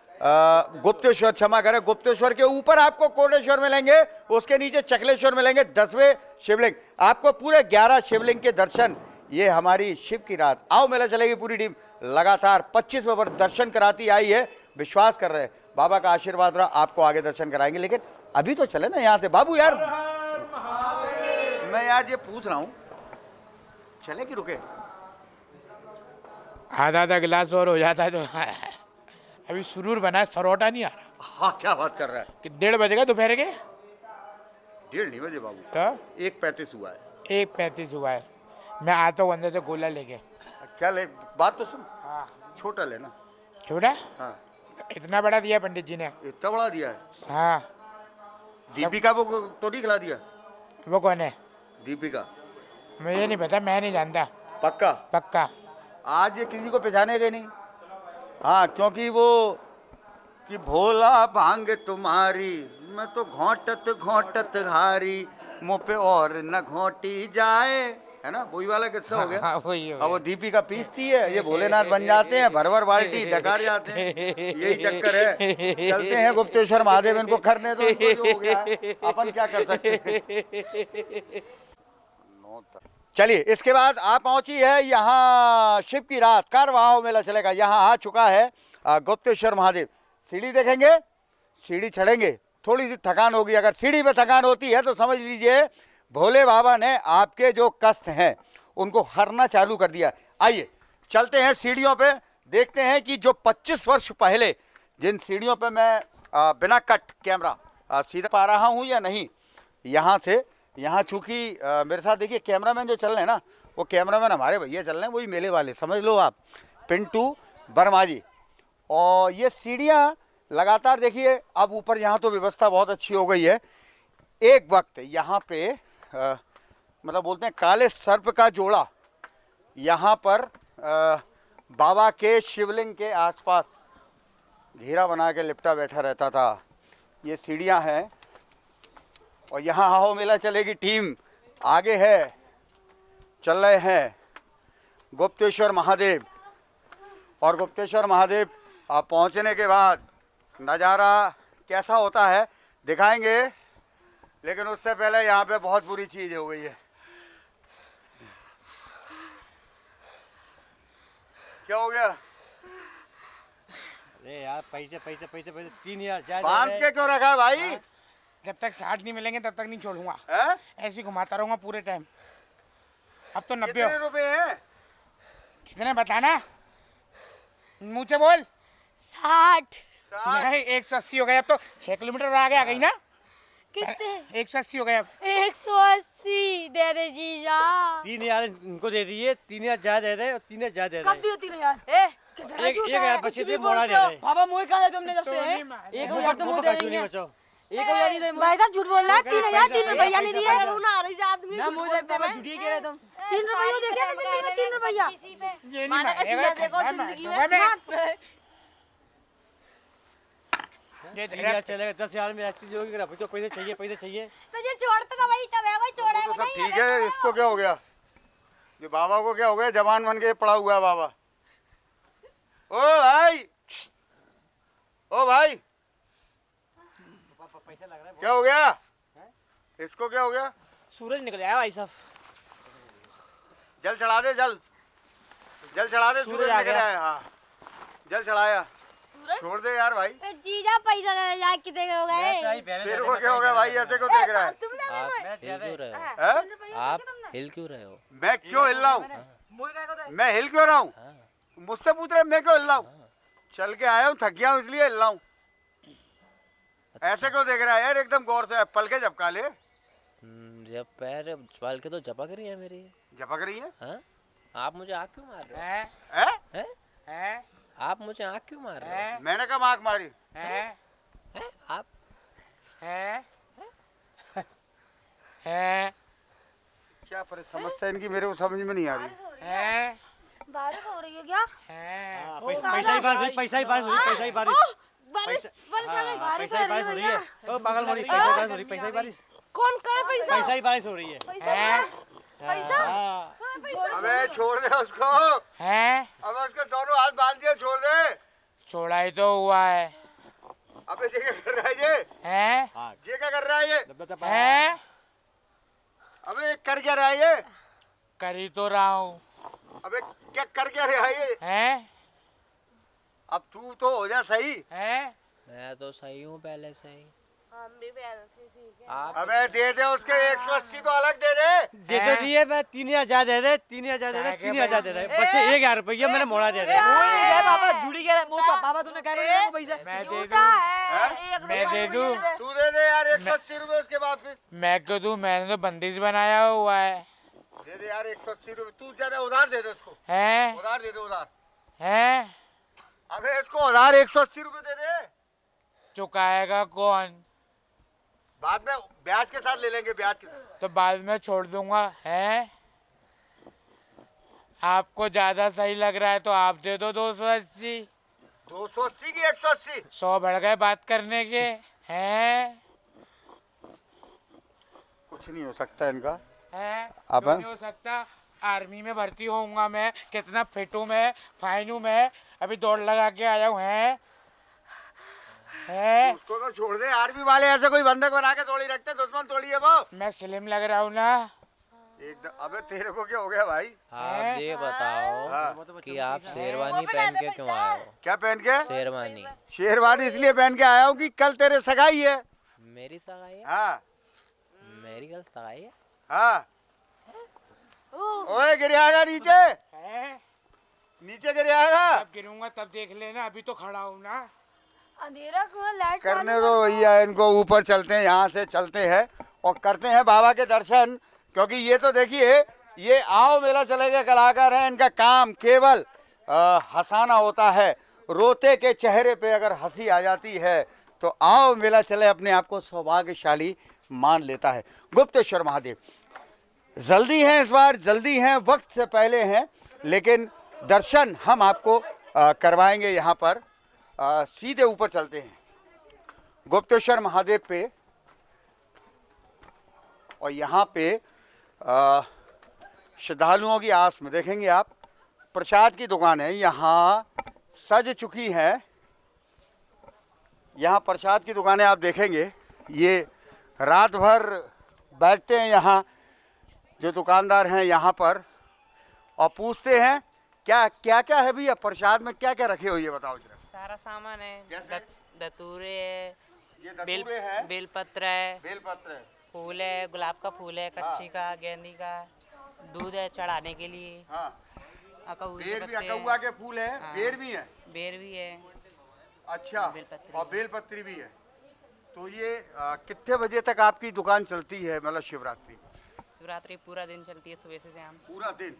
गुप्तेश्वर, क्षमा करें, गुप्तेश्वर के ऊपर आपको कोटेश्वर मिलेंगे, उसके नीचे चकलेश्वर मिलेंगे। 10वें शिवलिंग, आपको पूरे 11 शिवलिंग के दर्शन। ये हमारी शिव की रात आओ मेला चलेगी पूरी टीम लगातार 25वें वर्ष दर्शन कराती आई है। विश्वास कर रहे हैं बाबा का आशीर्वाद रहा, आपको आगे दर्शन कराएंगे। लेकिन अभी तो चले ना यहाँ से बाबू यार, मैं यार ये पूछ रहा हूँ चले कि रुके? आधा गिलास और हो जाता है तो अभी सुरूर बना है, सरोटा नहीं आ रहा। हाँ क्या बात कर रहा है? कि 1:30 बजेगा दोपहर के? 1:30 नहीं बजे बाबू, तो 1:35 हुआ है। 1:35 हुआ है। मैं आता हूँ अंदर से गोला लेके। क्या ले? बात तो सुन, छोटा लेना। छोटा? हाँ। इतना बड़ा दिया पंडित जी ने। इतना बड़ा दिया है? हाँ। दीपिका वो तो नहीं खिला दिया? वो कौन है? दीपिका। मुझे नहीं पता, मैं नहीं जानता। पक्का? पक्का। आज ये किसी को पहचानेगा नहीं। हाँ, क्योंकि वो कि भोला भांग तुम्हारी, मैं तो घोंटत घोंटत हारी, मुँह पे और न घोंटी जाए, है ना? वही वाला किस्सा हो गया। हाँ, वही अब वो दीपिका पीसती है, ये भोलेनाथ बन जाते हैं, भर बाल्टी डकार जाते हैं, यही चक्कर है। चलते हैं गुप्तेश्वर महादेव, इनको करने दो, इनको जो हो गया है, अपन क्या कर सकते हैं। चलिए इसके बाद आप पहुंची है यहाँ शिव की रात कारवाओ मेला चलेगा। यहाँ आ चुका है गुप्तेश्वर महादेव। सीढ़ी देखेंगे, सीढ़ी चढ़ेंगे, थोड़ी सी थकान होगी। अगर सीढ़ी पे थकान होती है तो समझ लीजिए भोले बाबा ने आपके जो कष्ट हैं उनको हरना चालू कर दिया। आइए चलते हैं सीढ़ियों पे, देखते हैं कि जो 25 वर्ष पहले जिन सीढ़ियों पे मैं बिना कट कैमरा सीधा पा रहा हूँ या नहीं, यहाँ से यहाँ चूँकि मेरे साथ देखिए कैमरामैन जो चल रहे हैं ना, वो कैमरामैन हमारे भैया चल रहे हैं, वही मेले वाले समझ लो आप, पिंटू वर्मा जी। और ये सीढ़ियाँ लगातार देखिए, अब ऊपर यहाँ तो व्यवस्था बहुत अच्छी हो गई है। एक वक्त यहाँ पे मतलब बोलते हैं काले सर्प का जोड़ा यहाँ पर बाबा के शिवलिंग के आसपास घेरा बना के लिपटा बैठा रहता था। ये सीढ़ियाँ हैं और यहाँ आओ मेला चलेगी टीम आगे है, चल रहे हैं गुप्तेश्वर महादेव। और गुप्तेश्वर महादेव पहुँचने के बाद नज़ारा कैसा होता है दिखाएंगे, लेकिन उससे पहले यहाँ पे बहुत बुरी चीज़ हो गई है। क्या हो गया? अरे यार पैसे 3000 बांध के क्यों रखा है भाई? जब तक 60 नहीं मिलेंगे तब तक नहीं छोड़ूंगा। ऐसे ही घुमाता रहूंगा पूरे टाइम। अब तो 90 कितने रुपए हैं? कितने बताना, मुँह से बोल। 60 नहीं 180 हो गए। अब तो 6 किलोमीटर आगे आ गई ना। कितने? 180 हो गए अब। 180 दे दे जीजा। 3000 इनको दे दिए, 3000 ज्यादा दे रहे और 3000 ज्यादा दे रहे। कब दियो 3000? ए कितना झूठ है, कुछ भी बोलते हो। बाबा मुझे कहा तुमने जब से 1000 तो मुझे दे देंगे। 1000 नहीं दे। भाई साहब झूठ बोल रहा है। 3000 3 रुपया नहीं दिया। ना मुझे बाबा झूठी कह रहे तुम। 3 रुपया देखे ना जिंदगी में 3 रुपया। ये माना का चीज़ देखो जिंदगी में। ये 3000 चलेगा, 10000 में रास्ते जो होगी तो पैसे चाहिए तो ये छोड़ता था भाई, तब है भाई छोड़ेगा तो सब ठीक है। इसको क्या हो गया? ये बाबा को क्या हो गया? जवान बन के पड़ा हुआ है बाबा। ओ भाई, ओ भाई, क्या हो गया? इसको क्या हो गया? सूरज निकल आया भाई साहब। जल चढ़ा दे, जल चढ़ा दे। सूरज आ निकल गया। आया। हाँ, जल चढ़ाया। छोड़ दे यार भाई। जीजा पैसा दे जा, कितने के हो गए? तेरे को क्या हो गया भाई, ऐसे क्यों देख रहा है? आप हिल क्यों रहे हो? आप हिल क्यों रहे हो? मैं क्यों हिल रहा हूँ? मैं हिल क्यों रहा हूँ? मुझसे पूछ रहे मैं क्यों हिल रहा हूँ? चल के आया हूँ, थक गया हूँ इसलिए हिल रहा हूँ। ऐसे क्यों देख रहा है यार? एकदम गौर से पल के झपका ले। जब पैर पल के तो झपक रही है मेरी। झपक रही है? हाँ? आप मुझे आँख क्यों मार रहे हो? हैं? आप मुझे आँख क्यों मार रहे हो? मैंने कब आँख मारी? आप क्या समस्या इनकी मेरे को समझ में नहीं आ रही। बारिश हो रही है क्या? पैसा ही बारिश, पैसा ही बारिश, पैसा ही बारिश, बारिश आ गई। बारिश हो रही है। ओ पागल मोरी, पैसा ही बारिश हो रही, पैसा ही बारिश। कौन कहे पैसा? पैसा ही बारिश हो रही है। पैसा? अबे छोड़ दे उसको। अबे उसके दोनों हाथ बांध दिए, छोड़ दे। छोड़ा ही तो हुआ है। अबे ये क्या कर रहा है ये क्या कर रहा है ये? अबे कर क्या रहा है ये? कर ही तो रहा हूँ। अबे क्या कर क्या रहा है ये? अब तू तो हो जा सही। मैं तो सही हूँ पहले से ही। हम भी पहले से ठीक है। अबे दे दे उसके 180 तो अलग दे दे। दे दो दिए, मैं 3000 दे दे, 3000 दे दे, 3000 दे दे। बच्चे 1000 रुपया मैंने मोड़ा दे दे। कोई नहीं है पापा, जुड़ी गया। पापा तूने क्या कर पैसा? मैं दे दूँ। तू दे दे यार 180 रुपए उसके वापस। मैं क्यों दूँ? मैंने तो बंदिश बनाया हुआ है। दे दे यार 180 रुपए। तू ज्यादा उधार दे दे उसको। उधार दे दे, उधार। अबे इसको उधार 180 रुपए दे दे। चुकाएगा कौन? बाद में ब्याज के साथ ले लेंगे, ब्याज के। तो बाद में छोड़ दूंगा। आपको ज्यादा सही लग रहा है तो आप दे दो 280। 280 की 180? 100 बढ़ गए बात करने के। कुछ नहीं हो सकता इनका। अब नहीं हो सकता। आर्मी में भर्ती होऊंगा मैं। कितना फिट हूँ मैं, फाइन हूँ मैं। अभी दौड़ लगा के आया हूँ। उसको तो छोड़ दे। आर्मी वाले ऐसे कोई बंधक बना के थोड़ी रखते, दुश्मन थोड़ी है वो। मैं स्लिम लग रहा हूँ ना एकदम। अबे तेरे को क्या हो गया भाई? आप ये बताओ कि आप शेरवानी पहन के क्यों आए हो? क्या पहन के? शेरवानी। शेरवानी इसलिए पहन के आया हूँ कि कल तेरे सगाई है। मेरी सगाई है? हाँ। मेरी कल सगाई है? हाँ। ओए गिरेगा नीचे, नीचे गिरेगा। जब गिरूंगा तब देख लेना। अभी तो खड़ा हूँ ना। अंधेरा क्यों? लाइट करने दो भैया इनको। ऊपर चलते हैं, यहाँ से चलते हैं और करते हैं बाबा के दर्शन। क्योंकि ये तो देखिए, ये आओ मेला चले गए कलाकार हैं। इनका काम केवल हंसाना होता है। रोते के चेहरे पे अगर हंसी आ जाती है तो आओ मेला चले अपने आप को सौभाग्यशाली मान लेता है। गुप्तेश्वर महादेव जल्दी हैं इस बार, जल्दी हैं, वक्त से पहले हैं, लेकिन दर्शन हम आपको करवाएंगे यहाँ पर। सीधे ऊपर चलते हैं गुप्तेश्वर महादेव पे। और यहाँ पे श्रद्धालुओं की आस में देखेंगे आप, प्रसाद की दुकान है यहाँ सज चुकी है। यहाँ प्रसाद की दुकानें आप देखेंगे, ये रात भर बैठते हैं यहाँ जो दुकानदार हैं यहाँ पर और पूछते हैं क्या क्या क्या है भैया प्रसाद में, क्या क्या रखे हो ये बताओ जरा। सारा सामान है। दतूरे है, ये दतूरे है, बेलपत्र है, बेलपत्र है, फूल है, गुलाब का फूल है, कच्ची का, गेंदी का, दूध है चढ़ाने के लिए। बेर भी, अकौआ के फूल है। बेर भी है, बेर भी है। अच्छा, और बेलपत्री भी है। तो ये कितने बजे तक आपकी दुकान चलती है? मतलब शिवरात्रि? शिवरात्रि पूरा दिन चलती है, सुबह से शाम। पूरा दिन।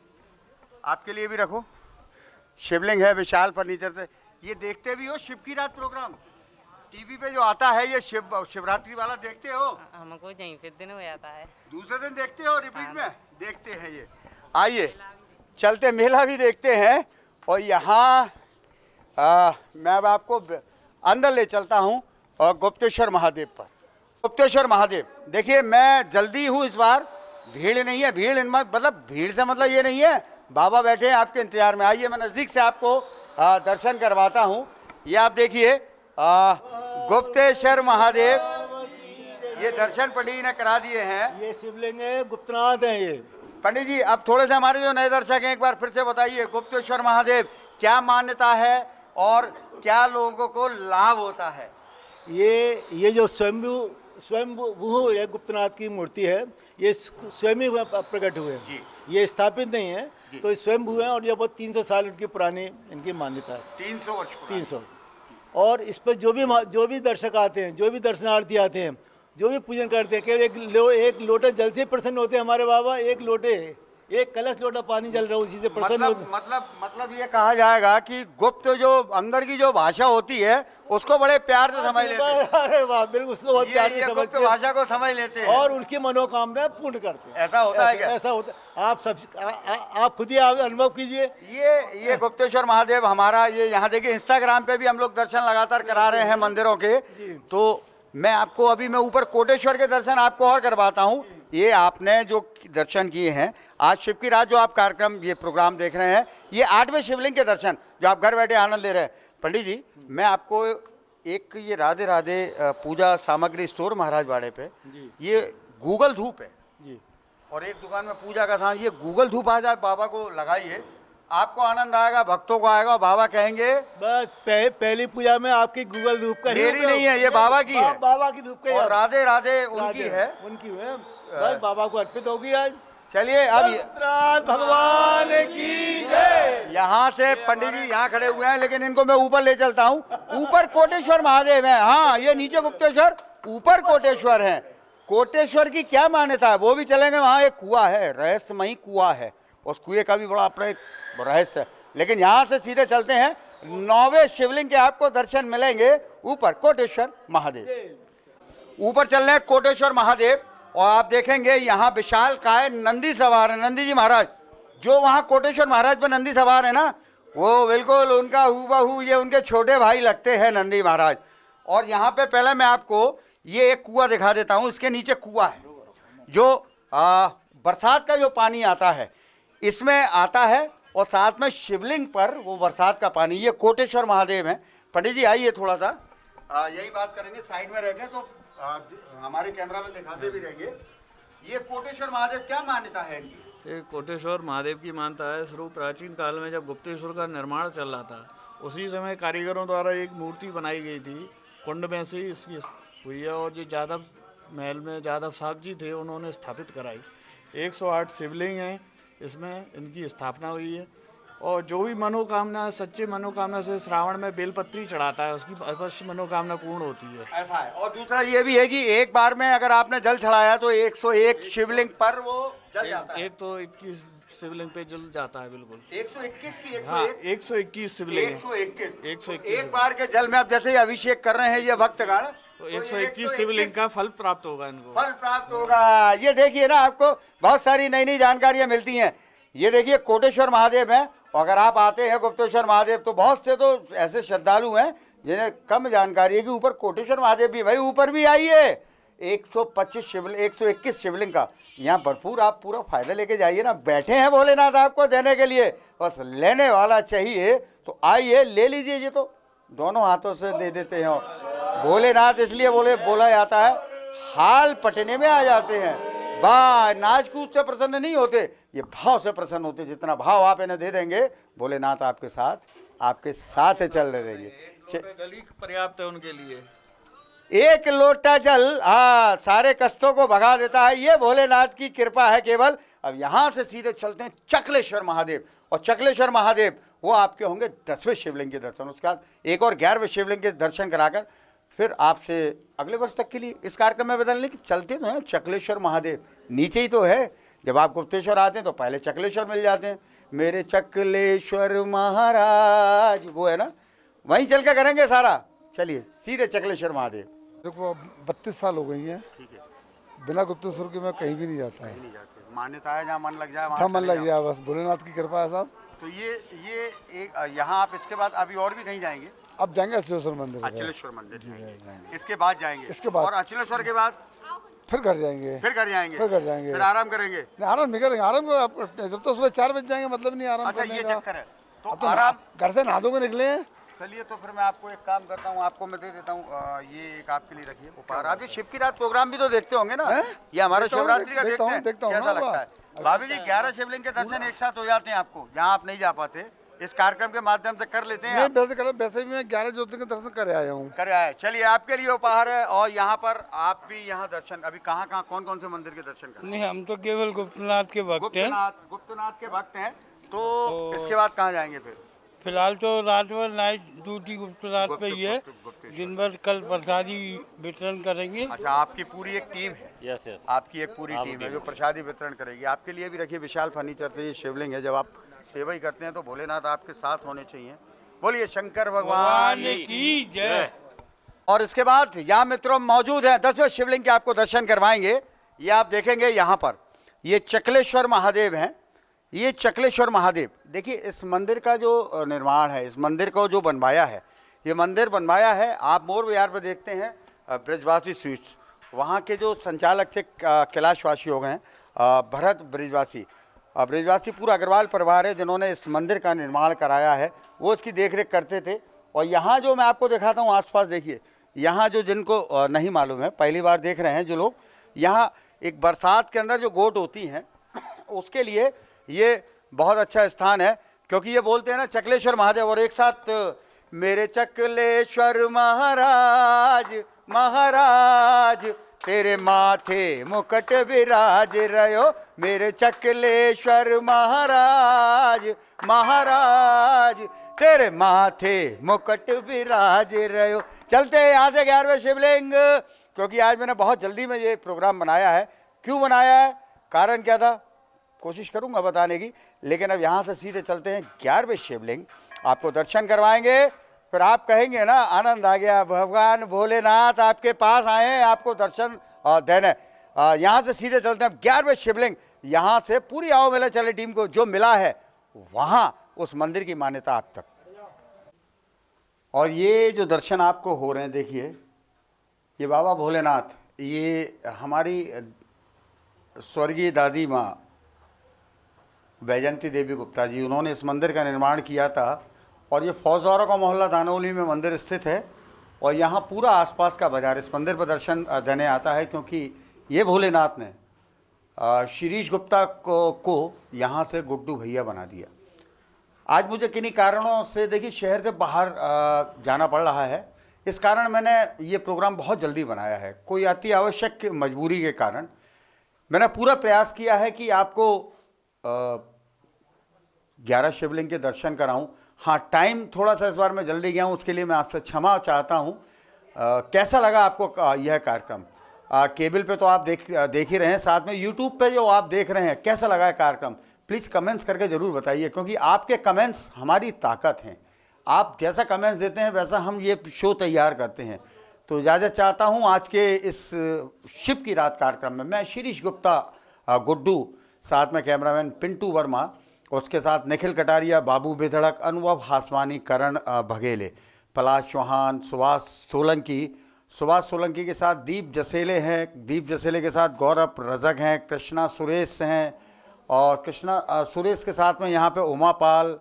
आपके लिए भी रखो। शिवलिंग है विशाल फर्नीचर से। ये देखते भी हो शिव की रात प्रोग्राम टीवी पे जो आता है, ये शिवरात्रि वाला देखते हो? हमको नहीं, फिर दिन हो जाता है। दूसरे दिन देखते हो रिपीट में? देखते हैं ये। आइए चलते मेला भी देखते हैं। और यहाँ मैं अब आपको अंदर ले चलता हूँ और गुप्तेश्वर महादेव पर। गुप्तेश्वर महादेव देखिए, मैं जल्दी हूँ इस बार, भीड़ नहीं है। भीड़ मतलब भीड़ से मतलब ये नहीं है, बाबा बैठे हैं आपके इंतजार में। आइए मैं नज़दीक से आपको दर्शन करवाता हूँ। ये आप देखिए गुप्तेश्वर महादेव, ये दर्शन पंडित जी ने करा दिए हैं। ये शिवलिंग है, गुप्तनाथ है ये। पंडित जी अब थोड़े से हमारे जो नए दर्शक हैं एक बार फिर से बताइए, गुप्तेश्वर महादेव क्या मान्यता है और क्या लोगों को लाभ होता है? ये जो स्वयंभू है गुप्तनाथ की मूर्ति है, ये स्वयं ही प्रकट हुए हैं, ये स्थापित नहीं है, तो स्वयंभू है और ये बहुत 300 साल इनकी पुरानी इनकी मान्यता है। 300 वर्ष 300। और इस पर जो भी दर्शक आते हैं, जो भी दर्शनार्थी आते हैं, जो भी पूजन करते हैं, केवल एक लोटे जल से प्रसन्न होते हैं हमारे बाबा। एक कलश लोटा पानी जल रहा है उसी से प्रसन्न होते। मतलब ये कहा जाएगा कि गुप्त जो अंदर की जो भाषा होती है उसको बड़े प्यार से समझ लेते हैं। अरे वाह, बिल्कुल उसको बहुत प्यार से समझ गुप्त भाषा को समझ लेते हैं और उनकी मनोकामना पूर्ण करते हैं। ऐसा होता है क्या? ऐसा होता है। आप खुद ही अनुभव कीजिए। ये गुप्तेश्वर महादेव हमारा ये यहाँ देखिए इंस्टाग्राम पे भी हम लोग दर्शन लगातार करा रहे हैं मंदिरों के। तो मैं आपको अभी मैं ऊपर कोटेश्वर के दर्शन आपको और करवाता हूँ। ये आपने जो दर्शन किए हैं आज शिव की रात जो आप कार्यक्रम ये प्रोग्राम देख रहे हैं, ये 8वें शिवलिंग के दर्शन जो आप घर बैठे आनंद ले रहे हैं। पंडित जी मैं आपको एक ये राधे राधे पूजा सामग्री स्टोर महाराज वाड़े पे ये गूगल धूप है जी, और एक दुकान में पूजा का सामान, ये गूगल धूप आज आप बाबा को लगाइए, आपको आनंद आएगा, भक्तों को आएगा। बाबा कहेंगे बस पहली पूजा में आपकी गूगल धूप का मेरी नहीं है, ये बाबा की है। बाबा की धूप का और राधे राधे उनकी है, बस बाबा को अर्पित होगी आज। चलिए अब भगवान की जय। यहाँ से पंडित जी यहाँ खड़े हुए हैं, लेकिन इनको मैं ऊपर ले चलता हूँ। ऊपर कोटेश्वर महादेव है। हाँ, ये नीचे गुप्तेश्वर, ऊपर कोटेश्वर है। कोटेश्वर की क्या मान्यता है वो भी चलेंगे। वहाँ एक कुआं है, रहस्यमयी कुआं है, उस कुएं का भी बड़ा अपना एक रहस्य है। लेकिन यहाँ से सीधे चलते हैं 9वें शिवलिंग के आपको दर्शन मिलेंगे ऊपर कोटेश्वर महादेव। ऊपर चल रहे हैं कोटेश्वर महादेव और आप देखेंगे यहाँ विशाल काय नंदी सवार है। नंदी जी महाराज जो वहाँ कोटेश्वर महाराज पर नंदी सवार है ना, वो बिल्कुल उनका हूबहू ये उनके छोटे भाई लगते हैं नंदी महाराज। और यहाँ पे पहले मैं आपको ये एक कुआं दिखा देता हूँ। इसके नीचे कुआं है जो बरसात का जो पानी आता है इसमें आता है, और साथ में शिवलिंग पर वो बरसात का पानी। ये कोटेश्वर महादेव हैं। पंडित जी आइए थोड़ा सा यही बात करेंगे, साइड में रहेंगे तो हमारे कैमरा में दिखाते भी रहेंगे। ये कोटेश्वर महादेव क्या मान्यता है इनकी? ये कोटेश्वर महादेव की मान्यता है, शुरू प्राचीन काल में जब गुप्तेश्वर का निर्माण चल रहा था उसी समय कारीगरों द्वारा एक मूर्ति बनाई गई थी, कुंड में से इसकी हुई है। और जो यादव महल में यादव साहब जी थे उन्होंने स्थापित कराई। 108 शिवलिंग हैं, इसमें इनकी स्थापना हुई है। और जो भी मनोकामना सच्चे मनोकामना से श्रावण में बेलपत्री चढ़ाता है उसकी अवश्य मनोकामना पूर्ण होती है। ऐसा है। और दूसरा ये भी है कि एक बार में अगर आपने जल चढ़ाया तो 101 शिवलिंग पर वो जल जाता है। एक तो 21 शिवलिंग पे जल जाता है बिल्कुल। 121 की 101? हाँ, 121 शिवलिंग। 121 एक बार के जल में आप जैसे ही अभिषेक कर रहे हैं ये भक्तगण, तो 121 शिवलिंग का फल प्राप्त होगा इनको। फल प्राप्त होगा। ये देखिए ना, आपको बहुत सारी नई नई जानकारियां मिलती हैं। ये देखिए कोटेश्वर महादेव है। अगर आप आते हैं गुप्तेश्वर महादेव तो बहुत से तो ऐसे श्रद्धालु हैं जिन्हें कम जानकारी है कि ऊपर कोटेश्वर महादेव भी, भाई ऊपर भी आइए। 125 शिवलिंग 121 शिवलिंग का यहाँ भरपूर आप पूरा फायदा लेके जाइए ना। बैठे हैं भोलेनाथ आपको देने के लिए, बस लेने वाला चाहिए तो आइए ले लीजिए। ये तो दोनों हाथों से दे देते हैं। भोलेनाथ इसलिए बोला जाता है हाल पटने में आ जाते हैं। नाच कूद से प्रसन्न नहीं होते, ये भाव से प्रसन्न होते। जितना भाव आप इन्हें दे देंगे भोलेनाथ आपके साथ चल देंगे। जल ही पर्याप्त है उनके लिए। एक लोटा जल सारे कष्टों को भगा देता है। ये भोलेनाथ की कृपा है केवल। अब यहाँ से सीधे चलते हैं चकलेश्वर महादेव। और चकलेश्वर महादेव वो आपके होंगे 10वें शिवलिंग के दर्शन। उसके बाद एक और 11वें शिवलिंग के दर्शन कराकर फिर आपसे अगले वर्ष तक के लिए इस कार्यक्रम में बदलने की चलते तो हैं चकलेश्वर महादेव। नीचे ही तो है। जब आप गुप्तेश्वर आते हैं तो पहले चकलेश्वर मिल जाते हैं। मेरे चकलेश्वर महाराज वो है ना, वहीं चल के करेंगे सारा। चलिए सीधे चकलेश्वर महादेव। देखो 32 साल हो गई हैं। ठीक है। बिना गुप्तेश्वर के मैं कहीं भी नहीं जाता है। मान्यता है जहाँ मन लग जाए वहाँ मन लग जाए, बस भोलेनाथ की कृपा है साहब। तो ये एक यहाँ आप इसके बाद अभी और भी कहीं जाएंगे? अब जाएंगे अचलेश्वर मंदिर। अचलेश्वर मंदिर जाएंगे। इसके बाद जाएंगे। इसके बाद और अचलेश्वर के बाद फिर घर जाएंगे। फिर आराम करेंगे। आराम नहीं करेंगे। आराम को जब तो सुबह 4 बजे जाएंगे मतलब नहीं आराम। अच्छा ये चक्कर है। तो आराम घर से नहा धो के निकले हैं चलिए तो फिर मैं आपको एक काम करता हूँ, आपको मैं दे देता हूँ, ये एक आपके लिए रखिए उपहार। आप ये शिव की रात प्रोग्राम भी तो देखते होंगे ना? ये हमारा शिवरात्रि का देखते हैं, कैसा लगता है भाभी जी? 11 शिवलिंग के दर्शन एक साथ हो जाते हैं आपको, जहाँ आप नहीं जा पाते, इस कार्यक्रम के माध्यम से कर लेते हैं आप? वैसे भी मैं 11 ज्योतिर्लिंग के दर्शन कर आया हूँ। कर आए, चलिए आपके लिए उपहार है। और यहाँ पर आप भी यहाँ दर्शन, अभी कहाँ कहाँ कौन कौन से मंदिर के दर्शन कर? नहीं, हम तो केवल गुप्तनाथ के भक्त हैं। गुप्तनाथ के भक्त हैं, तो इसके बाद कहाँ जाएंगे फिर? फिलहाल तो रात भर नाइट ड्यूटी गुप्तनाथ पे ही है, दिन भर कल प्रसादी वितरण करेंगे। अच्छा, आपकी पूरी एक टीम है? यस यस, आपकी एक पूरी टीम है जो प्रसादी वितरण करेगी। आपके लिए भी रखिए विशाल फर्नीचर से ये शिवलिंग है। जब आप सेवा ही करते हैं तो भोलेनाथ आपके साथ होने चाहिए। बोलिए शंकर भगवान की जय। और इसके बाद यहाँ मित्रों मौजूद हैं 10वें शिवलिंग के आपको दर्शन करवाएंगे। ये आप देखेंगे यहाँ पर, ये चकलेश्वर महादेव हैं। ये चकलेश्वर महादेव, देखिए इस मंदिर का जो निर्माण है, इस मंदिर को जो बनवाया है, ये मंदिर बनवाया है, आप मोर विहार पर देखते हैं ब्रिजवासी स्वीट्स, वहाँ के जो संचालक थे कैलाशवासी हो गए भरत ब्रिजवासी। ब्रिजवासी पूरा अग्रवाल परिवार है जिन्होंने इस मंदिर का निर्माण कराया है, वो इसकी देखरेख करते थे। और यहाँ जो मैं आपको दिखाता हूँ आसपास देखिए, यहाँ जो जिनको नहीं मालूम है, पहली बार देख रहे हैं जो लोग, यहाँ एक बरसात के अंदर जो गोट होती हैं उसके लिए ये बहुत अच्छा स्थान है, क्योंकि ये बोलते हैं ना चकलेश्वर महादेव, और एक साथ मेरे चकलेश्वर महाराज महाराज तेरे माथे मुकुट विराज रहो, मेरे चकलेश्वर महाराज महाराज तेरे माथे मुकुट विराज रहो। चलते हैं यहाँ से 11वें शिवलिंग, क्योंकि आज मैंने बहुत जल्दी में ये प्रोग्राम बनाया है। क्यों बनाया है, कारण क्या था, कोशिश करूंगा बताने की, लेकिन अब यहाँ से सीधे चलते हैं 11वें शिवलिंग, आपको दर्शन करवाएंगे। फिर आप कहेंगे ना आनंद आ गया, भगवान भोलेनाथ आपके पास आए हैं आपको दर्शन देने। यहाँ से सीधे चलते हैं 11वें शिवलिंग। यहाँ से पूरी आओ मेला चले टीम को जो मिला है वहाँ उस मंदिर की मान्यता आप तक। और ये जो दर्शन आपको हो रहे हैं, देखिए ये बाबा भोलेनाथ, ये हमारी स्वर्गीय दादी माँ वैजंती देवी गुप्ता जी, उन्होंने इस मंदिर का निर्माण किया था। और ये फौजदारों का मोहल्ला दानोली में मंदिर स्थित है। और यहाँ पूरा आसपास का बाजार इस मंदिर पर दर्शन देने आता है, क्योंकि ये भोलेनाथ ने शिरीष गुप्ता को यहाँ से गुड्डू भैया बना दिया। आज मुझे किन्हीं कारणों से देखिए शहर से बाहर जाना पड़ रहा है, इस कारण मैंने ये प्रोग्राम बहुत जल्दी बनाया है। कोई अति आवश्यक मजबूरी के कारण मैंने पूरा प्रयास किया है कि आपको 11 शिवलिंग के दर्शन कराऊं। हाँ, टाइम थोड़ा सा इस बार मैं जल्दी गया हूं, उसके लिए मैं आपसे क्षमा चाहता हूं। कैसा लगा आपको यह कार्यक्रम? केबल पे तो आप देख ही रहे हैं, साथ में यूट्यूब पे जो आप देख रहे हैं, कैसा लगा है कार्यक्रम? प्लीज़ कमेंट्स करके ज़रूर बताइए, क्योंकि आपके कमेंट्स हमारी ताकत हैं। आप जैसा कमेंट्स देते हैं वैसा हम ये शो तैयार करते हैं। तो इजाज़त चाहता हूँ आज के इस शिव की रात कार्यक्रम में। मैं शिरीष गुप्ता गुड्डू, साथ में कैमरामैन पिंटू वर्मा, उसके साथ निखिल कटारिया, बाबू बेधड़क, अनुभव हासवानी, करण बघेले, पलाश चौहान, सुभाष सोलंकी के साथ दीप जसेले हैं, दीप जसेले के साथ गौरव रजक हैं, कृष्णा सुरेश हैं, और कृष्णा सुरेश के साथ में यहाँ पे उमा पाल,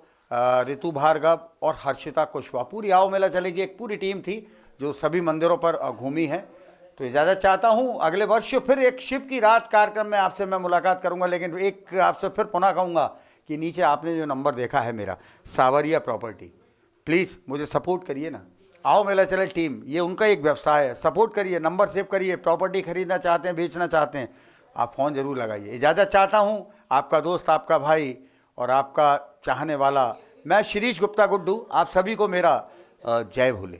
ऋतु भार्गव और हर्षिता कुशवाहा। पूरी आओ मेला चलेगी एक पूरी टीम थी जो सभी मंदिरों पर घूमी है। तो इजाज़त चाहता हूँ, अगले वर्ष फिर एक शिव की रात कार्यक्रम में आपसे मैं मुलाकात करूँगा। लेकिन एक आपसे फिर पुनः कहूँगा कि नीचे आपने जो नंबर देखा है मेरा, सावरिया प्रॉपर्टी, प्लीज़ मुझे सपोर्ट करिए ना। आओ मेला चले टीम, ये उनका एक व्यवसाय है, सपोर्ट करिए, नंबर सेव करिए। प्रॉपर्टी खरीदना चाहते हैं, बेचना चाहते हैं, आप फ़ोन ज़रूर लगाइए। इजाज़त चाहता हूँ, आपका दोस्त, आपका भाई और आपका चाहने वाला, मैं शिरीष गुप्ता गुड्डू, आप सभी को मेरा जय भोले।